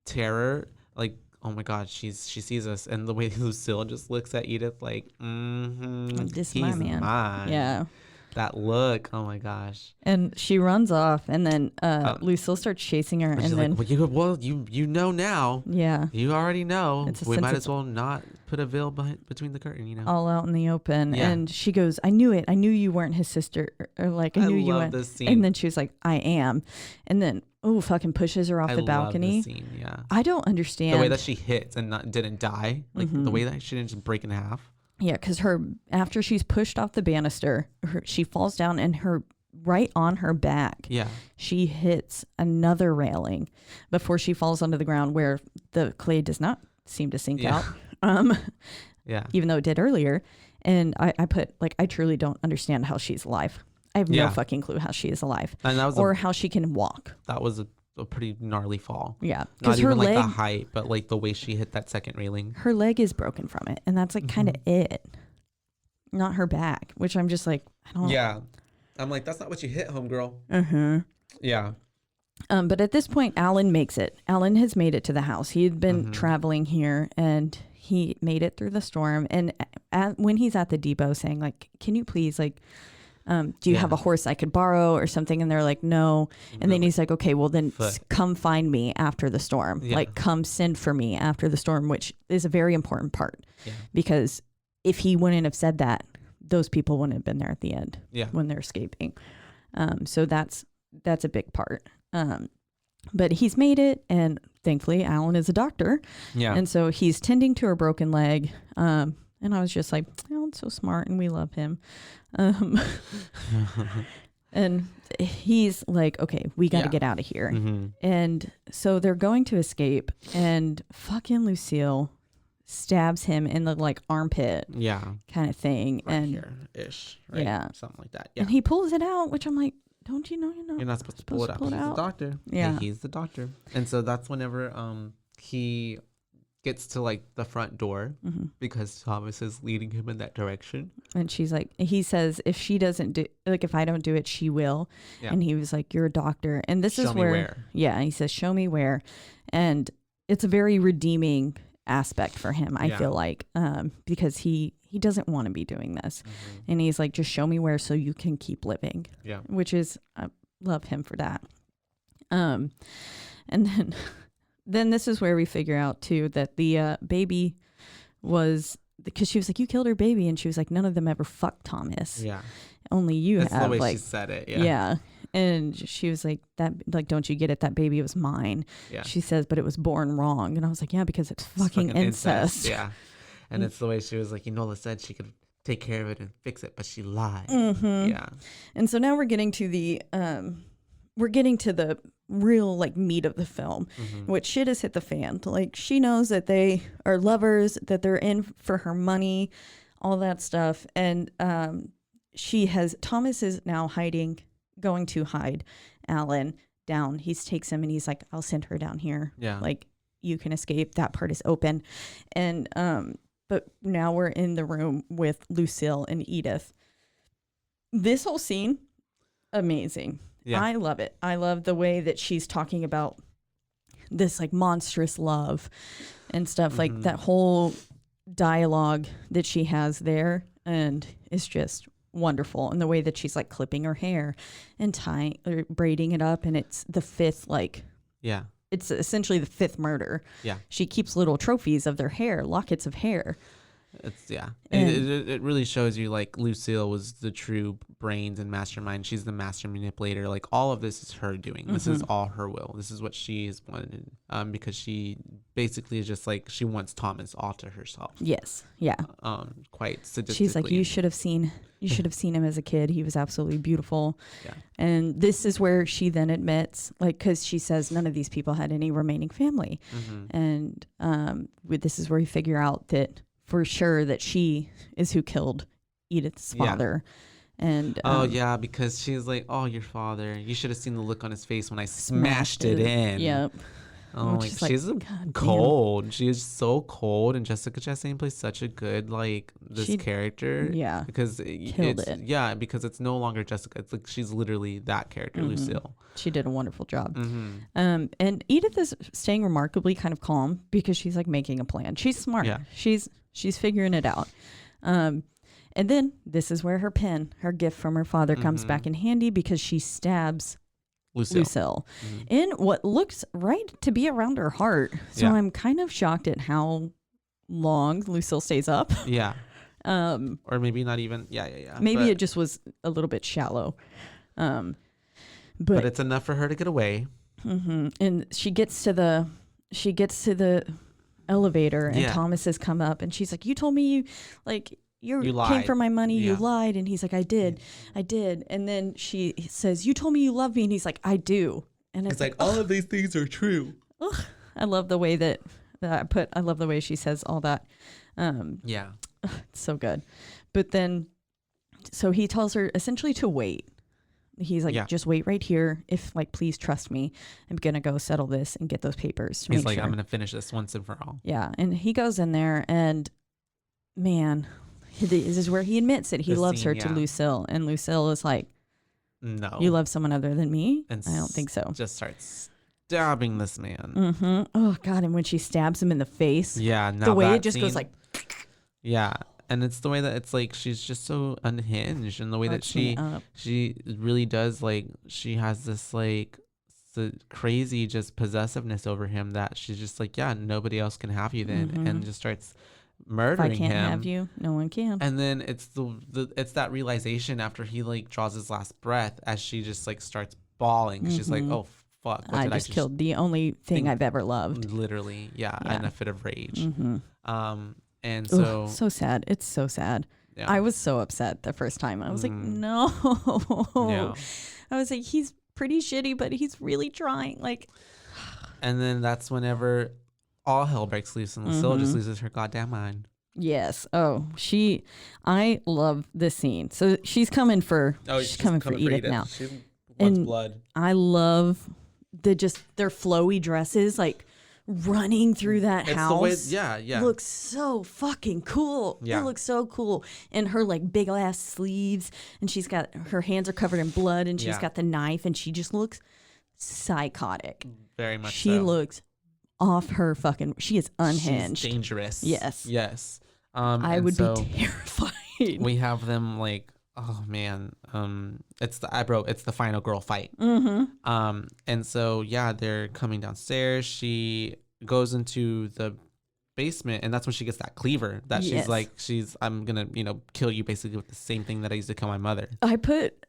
terror, like, oh my God, she sees us, and the way Lucille just looks at Edith like, This is he's my man. mine. Yeah. That look, oh my gosh. And she runs off, and then Lucille starts chasing her, and She's then like, well, you know now. yeah, You already know. It's a We sense might of- as well not put a veil between the curtain, you know. all out in the open. Yeah. And she goes, "I knew it. I knew you weren't his sister. Or like I knew you love weren't." this scene. And then she was like, "I am." And then fucking pushes her off I the love balcony. this scene, yeah. I don't understand The way that she hits and didn't die, like the way that she didn't just break in half. Yeah, because after she's pushed off the banister, she falls down, and right on her back, Yeah. she hits another railing before she falls onto the ground, where the clay does not seem to sink Yeah. out, Yeah. even though it did earlier. And I put, like, I truly don't understand how she's alive. I have no Yeah. fucking clue how she is alive, And that was or how she can walk. that was a pretty gnarly fall. Yeah, Not because her even like leg, the height, but like the way she hit that second railing. her leg is broken from it, and that's like kind of it. Not her back, which I'm just like, I don't. Yeah. I'm like, that's not what you hit, homegirl. Yeah. But at this point, Alan makes it. Alan has made it to the house. He had been traveling here, and he made it through the storm. And when he's at the depot saying, like, can you please, like, do you have a horse I could borrow or something? And they're like, no. And then he's like, okay, well then come find me after the storm. Yeah. Like, come send for me after the storm, which is a very important part. Yeah. Because if he wouldn't have said that, those people wouldn't have been there at the end when they're escaping. So that's a big part. But he's made it, and thankfully Alan is a doctor. Yeah. And so he's tending to her broken leg. And I was just like, Alan's so smart, and we love him. And he's like, okay, we got to get out of here. And so they're going to escape, and fucking Lucille stabs him in the like armpit Yeah. kind of thing. Right and here ish. Right? Yeah. Something like that. Yeah. and he pulls it out, which I'm like, don't you know You're not supposed to pull it out. He's the doctor. Yeah. He's the doctor. And so that's whenever he gets to like the front door because Thomas is leading him in that direction. And she's like, he says, if she doesn't do, like, if I don't do it, she will. Yeah. And he was like, you're a doctor. And this Show is me where. Yeah. He says, show me where. And it's a very redeeming aspect for him, I feel like, because he doesn't want to be doing this. And he's like, just show me where so you can keep living. Yeah. Which is, I love him for that. And then this is where we figure out too that the baby was, because she was like, you killed her baby, and she was like, none of them ever fucked Thomas. Yeah. Only you That's have. the way like, she said it. Yeah. yeah. And she was like, that, like, don't you get it? That baby was mine. Yeah. She says, but it was born wrong. And I was like, yeah, because it's fucking incest. Yeah. And it's the way she was like, Enola said she could take care of it and fix it, but she lied. Yeah. And so now we're getting to the real like meat of the film, which shit has hit the fan. Like, she knows that they are lovers, that they're in for her money, all that stuff. And Thomas is now going to hide Alan down. He takes him and he's like, I'll send her down here. Yeah. Like, you can escape. That part is open. And, but now we're in the room with Lucille and Edith. This whole scene, amazing. Yeah. I love it. I love the way that she's talking about this like monstrous love and stuff, like that whole dialogue that she has there, and it's just wonderful. And the way that she's like clipping her hair and tying or braiding it up, and it's the fifth, like, Yeah. it's essentially the fifth murder. Yeah. She keeps little trophies of their hair, lockets of hair. It's yeah. And- It really shows you like Lucille was the true brains and mastermind. She's the master manipulator. Like all of this is her doing. This is all her will. This is what she has wanted. Because she basically is just like she wants Thomas all to herself. Yes. Yeah. Quite sadistically. She's like, you should have seen him as a kid. He was absolutely beautiful. Yeah. And this is where she then admits, like, because she says none of these people had any remaining family. And this is where you figure out that for sure that she is who killed Edith's father. And yeah, because she's like, oh, your father. You should have seen the look on his face when I smashed it in. Yep. Oh, like she's cold. She is so cold, and Jessica Chastain plays such a good character. Yeah, because killed it. Yeah, because it's no longer Jessica. It's like she's literally that character, Lucille. She did a wonderful job. And Edith is staying remarkably kind of calm because she's like making a plan. She's smart. Yeah. She's figuring it out. And then this is where her gift from her father, comes back in handy because she stabs Lucille in what looks right to be around her heart. So I'm kind of shocked at how long Lucille stays up. Yeah. Or maybe not even. Yeah. Maybe it just was a little bit shallow. But it's enough for her to get away. And she gets to the elevator, and Thomas has come up, and she's like, "You told me you came for my money. You lied." And he's like, I did. And then she says, "You told me you love me." And he's like, "I do." And it's like, all of these things are true. I love the way I love the way she says all that. It's so good. But then, so he tells her essentially to wait. He's like, just wait right here. Please trust me. I'm going to go settle this and get those papers. He's like, I'm going to finish this once and for all. Yeah. And he goes in there, and man, this is where he admits it. He loves her to Lucille. And Lucille is like, no. You love someone other than me? And I don't think so. Just starts stabbing this man. Oh, God. And when she stabs him in the face. Yeah. The way it just goes like. Yeah. And it's the way that it's like she's just so unhinged, and the way that she really does, like, she has this like crazy just possessiveness over him that she's just like, yeah, nobody else can have you then, and just starts murdering him. If I can't have you, no one can. And then it's it's that realization after he like draws his last breath, as she just like starts bawling, 'cause she's like, oh fuck, I just killed the only thing I've ever loved. Literally, yeah, in a fit of rage. And so so sad. It's so sad. Yeah. I was so upset the first time. I was like, no. Yeah. I was like, he's pretty shitty, but he's really trying. Like, and then that's whenever all hell breaks loose, and Lucille just loses her goddamn mind. Yes. Oh, I love this scene. So she's coming for Edith now. She wants blood. I love their flowy dresses, like running through that house. Looks so fucking cool. It looks so cool. And her like big ass sleeves, and she's got her hands are covered in blood, and she's got the knife, and she just looks psychotic. Very much. She looks off her fucking. She is unhinged. She's dangerous. Yes. I would be terrified. We have them like, oh man, it's the final girl fight. And so they're coming downstairs. She goes into the basement, and that's when she gets that cleaver that she's like, I'm gonna kill you basically with the same thing that I used to kill my mother.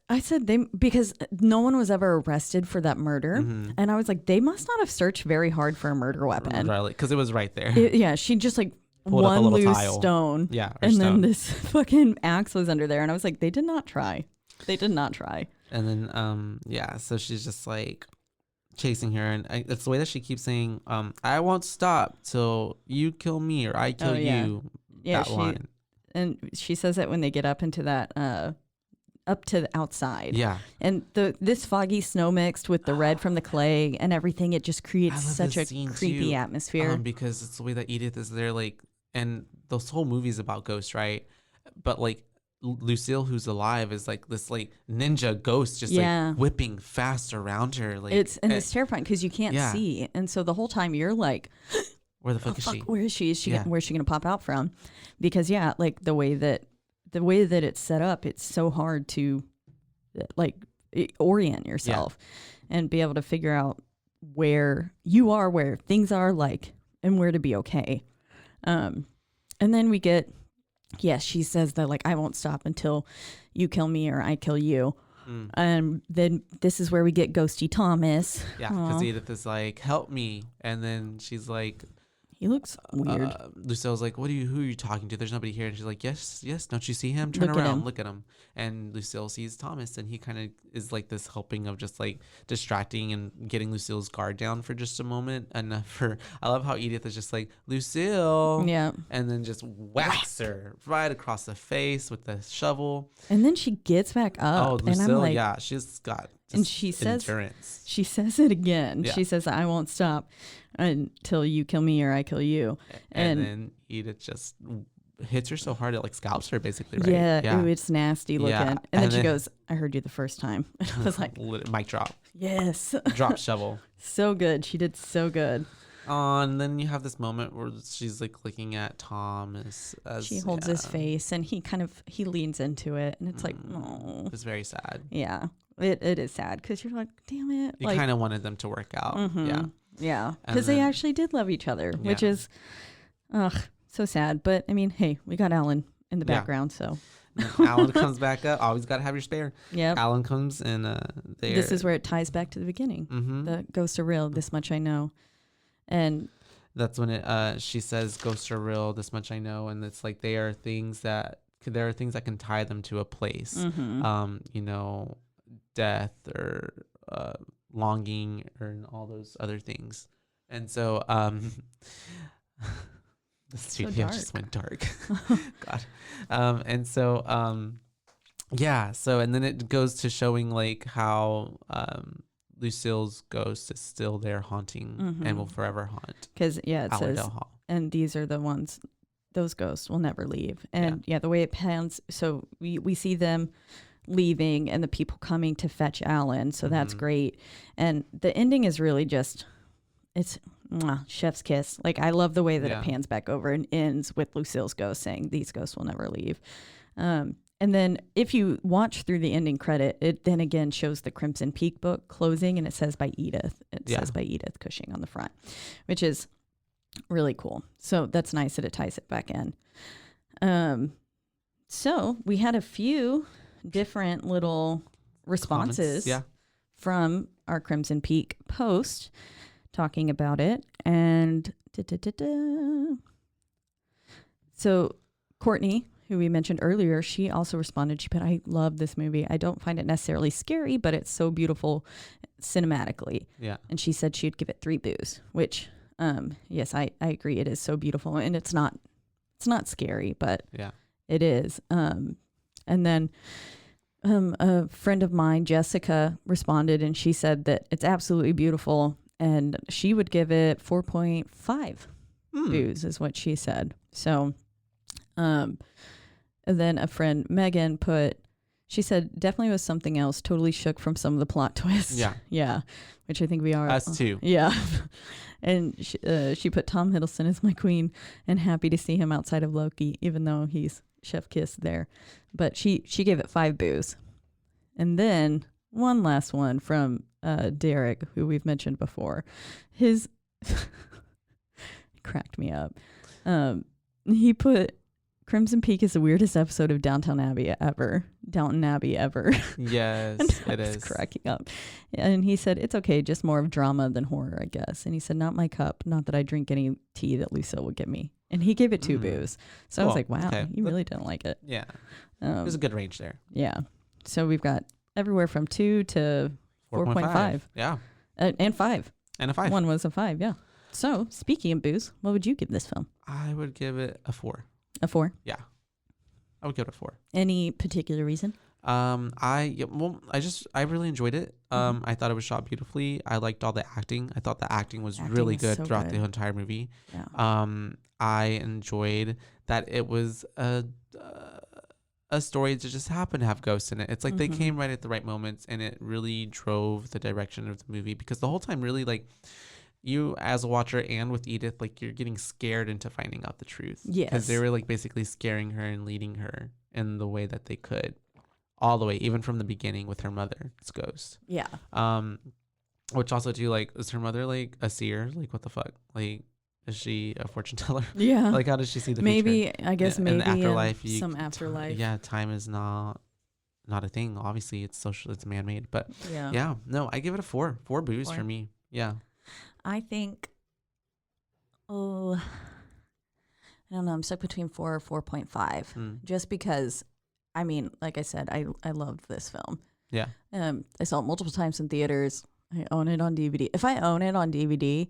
I said they, because no one was ever arrested for that murder, and I was like, they must not have searched very hard for a murder weapon, because it was right there. She just like pulled one up a little loose tile. stone, then this fucking axe was under there, and I was like, they did not try. And then so she's just like chasing her, and it's the way that she keeps saying, I won't stop till you kill me or I kill you. That line. And she says it when they get up into that up to the outside. Yeah. And this foggy snow mixed with the red from the clay and everything, it just creates such a creepy atmosphere. Because it's the way that Edith is there, like, and those whole movies about ghosts, right? But like Lucille, who's alive, is like this like ninja ghost, just like whipping fast around her. Like it's terrifying because you can't see, and so the whole time you're like, where the fuck is she? Where is she? Where's she gonna pop out from? Because like the way that it's set up, it's so hard to like orient yourself and be able to figure out where you are, where things are, like, and where to be okay. And then we get yes, she says that like, I won't stop until you kill me or I kill you. Then this is where we get Ghosty Thomas. Yeah, because Edith is like, help me. And then she's like, he looks weird. Lucille's like, who are you talking to? There's nobody here. And she's like, yes, don't you see him? Turn around, look at him. And Lucille sees Thomas, and he kind of is like this helping of just like distracting and getting Lucille's guard down for just a moment. And I love how Edith is just like, Lucille. Yeah. And then just whacks her right across the face with the shovel. And then she gets back up. Oh, Lucille, and I'm like, yeah, she's got and she endurance. says, she says it again. Yeah. She says, I won't stop until you kill me or I kill you. And then Edith just hits her so hard it like scalps her basically, right? Yeah. Ooh, it's nasty looking. Yeah. And then she goes, I heard you the first time. And I was like, mic drop. yes. Drop shovel. So good. She did so good. And then you have this moment where she's like looking at Tom as she holds his face and he leans into it and it's like, oh, it's very sad. Yeah, it is sad because you're like, damn it. You like, kind of wanted them to work out. Yeah. Because they actually did love each other, which is, so sad. But I mean, hey, we got Alan in the background, so. Alan comes back up. Always got to have your spare. Yeah. Alan comes and this is where it ties back to the beginning. The ghosts are real. This much I know. And that's when she says ghosts are real. This much I know. And it's like there are things that can tie them to a place. You know, death or longing or all those other things. And so the studio just went dark. God. And so yeah, so and then it goes to showing like how Lucille's ghost is still there haunting and will forever haunt. Because it says, Hall. And these are the ones, those ghosts will never leave. And the way it pans, so we see them leaving and the people coming to fetch Alan, so that's great. And the ending is really just, it's chef's kiss. Like, I love the way that it pans back over and ends with Lucille's ghost saying these ghosts will never leave. And then if you watch through the ending credit, it then again shows the Crimson Peak book closing, and it says by Edith. It says by Edith Cushing on the front, which is really cool. So that's nice that it ties it back in. So we had a few different little responses from our Crimson Peak post talking about it. And so Courtney, who we mentioned earlier, she also responded. She put, I love this movie. I don't find it necessarily scary, but it's so beautiful cinematically. Yeah. And she said she'd give it 3 boos, which, yes, I agree. It is so beautiful. And it's not scary, but it is. And then a friend of mine, Jessica, responded and she said that it's absolutely beautiful. And she would give it 4.5 boos is what she said. So, and then a friend, Megan, she said, definitely was something else. Totally shook from some of the plot twists. Yeah. Yeah. Which I think we are. Us too. Yeah. And she put Tom Hiddleston as my queen and happy to see him outside of Loki, even though he's chef kiss there. But she gave it 5 boos. And then one last one from Derek, who we've mentioned before. His cracked me up. He put, Crimson Peak is the weirdest episode of Downton Abbey ever. Yes, and I was cracking up. And he said, it's okay, just more of drama than horror, I guess. And he said, not my cup, not that I drink any tea that Lucille would give me. And he gave it 2 boos. So I was like, wow, you really didn't like it. Yeah. There's a good range there. Yeah. So we've got everywhere from 2 to 4.5. Yeah. And 5. And a 5. One was a 5, yeah. So speaking of boos, what would you give this film? I would give it a 4. A 4? Yeah. I would give it a 4. Any particular reason? I really enjoyed it. I thought it was shot beautifully. I liked all the acting. I thought the acting was really good throughout the entire movie. Yeah. I enjoyed that it was a story that just happened to have ghosts in it. It's like they came right at the right moments, and it really drove the direction of the movie, because the whole time really, like, you as a watcher and with Edith, like, you're getting scared into finding out the truth. Yes. Because they were like basically scaring her and leading her in the way that they could, all the way, even from the beginning with her mother's ghost. Yeah. Which also too, like, is her mother like a seer? Like, what the fuck? Like, is she a fortune teller? Yeah. Like, how does she see the maybe, future? I guess In maybe the afterlife, some afterlife. Yeah, time is not a thing. Obviously, it's social, it's man-made. But yeah, no, I give it a 4. 4 boos for me. Yeah. I think, I don't know. I'm stuck between 4 or 4.5. Just because, I mean, like I said, I loved this film. Yeah. I saw it multiple times in theaters. I own it on DVD. If I own it on DVD,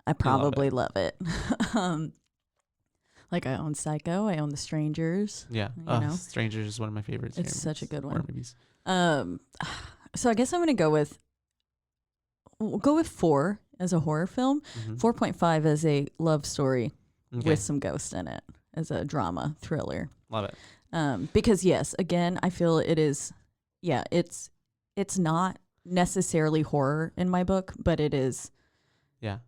I probably love it. Like, I own Psycho. I own The Strangers. Yeah. You know? Strangers is one of my favorites. It's such a good one. Horror movies. So I guess I'm going to go with 4 as a horror film, 4.5 as a love story with some ghosts in it, as a drama thriller. Love it. Because yes, again, I feel it is, it's not necessarily horror in my book, but it is. Yeah.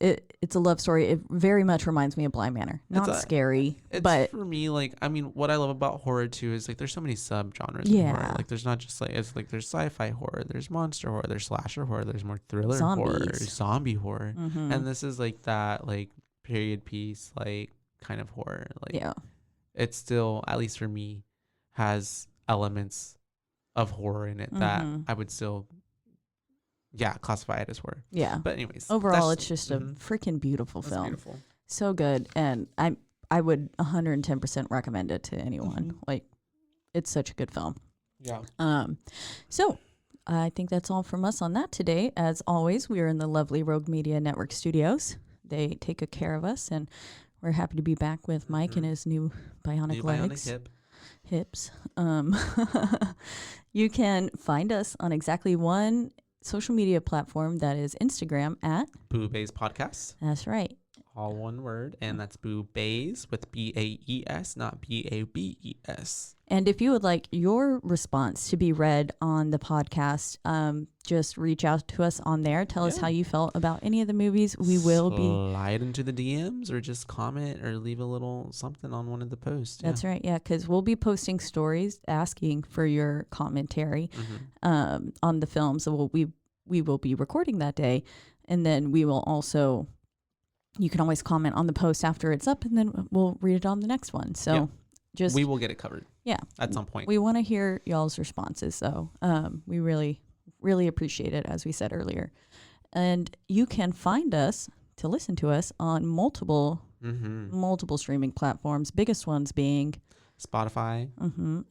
It's a love story. It very much reminds me of Bly Manor. Not scary, but for me, like, I mean, what I love about horror too is like there's so many subgenres. Yeah. Of horror. Like, there's not just like, it's like there's sci-fi horror, there's monster horror, there's slasher horror, there's more thriller horror, zombie horror, and this is like that like period piece like kind of horror. Like, it's still, at least for me, has elements of horror in it that I would still classify it as horror. Yeah. But anyways, overall, it's just a freaking beautiful film. Beautiful. So good. And I would 110% recommend it to anyone. Like, it's such a good film. Yeah. So I think that's all from us on that today. As always, we are in the lovely Rogue Media Network studios. They take good care of us, and we're happy to be back with Mike and his new bionic legs. Hips. You can find us on exactly one social media platform, that is Instagram at BooBaes Podcast. That's right. All one word, and that's BooBaes with BAES, not BABES. And if you would like your response to be read on the podcast, just reach out to us on there. Tell us how you felt about any of the movies. We will slide into the DMs, or just comment or leave a little something on one of the posts. That's right. Yeah, because we'll be posting stories asking for your commentary on the film. So we will be recording that day, and then we will also. You can always comment on the post after it's up, and then we'll read it on the next one. So we will get it covered. Yeah. At some point. We want to hear y'all's responses, though. We really, really appreciate it, as we said earlier. And you can find us to listen to us on multiple streaming platforms, biggest ones being Spotify,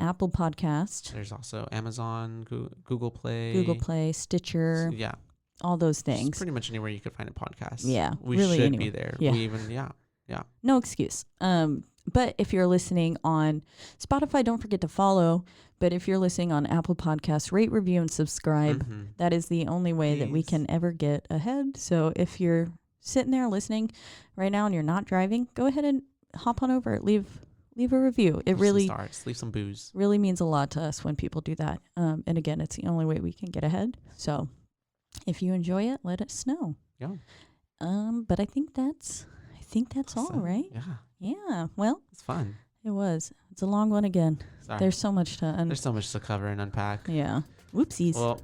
Apple Podcast. There's also Amazon, Google Play, Stitcher. Yeah. All those things. Just pretty much anywhere you could find a podcast. Yeah. We really should be there. Yeah. We even, yeah. No excuse. But if you're listening on Spotify, don't forget to follow. But if you're listening on Apple Podcasts, rate, review, and subscribe. That is the only way that we can ever get ahead. So if you're sitting there listening right now and you're not driving, go ahead and hop on over. Leave a review. It really some stars, leave some booze. Really means a lot to us when people do that. And again, it's the only way we can get ahead. So if you enjoy it, let us know. Yeah. But I think that's all, right? Yeah. Yeah. Well, it's fun. It was. It's a long one again. Sorry. There's so much to cover and unpack. Yeah. Whoopsies. Well,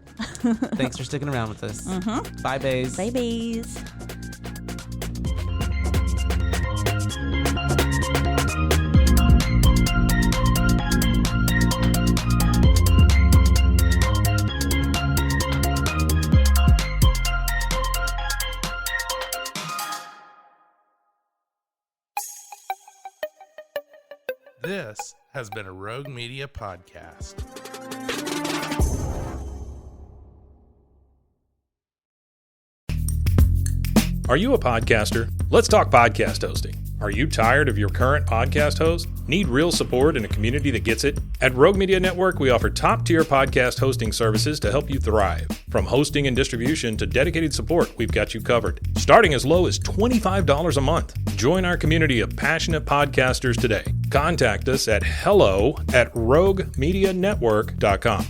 thanks for sticking around with us. Bye, Baes. Bye, Baes. This has been a Rogue Media podcast. Are you a podcaster? Let's talk podcast hosting. Are you tired of your current podcast host? Need real support in a community that gets it? At Rogue Media Network, we offer top-tier podcast hosting services to help you thrive. From hosting and distribution to dedicated support, we've got you covered. Starting as low as $25 a month. Join our community of passionate podcasters today. Contact us at hello@roguemedianetwork.com.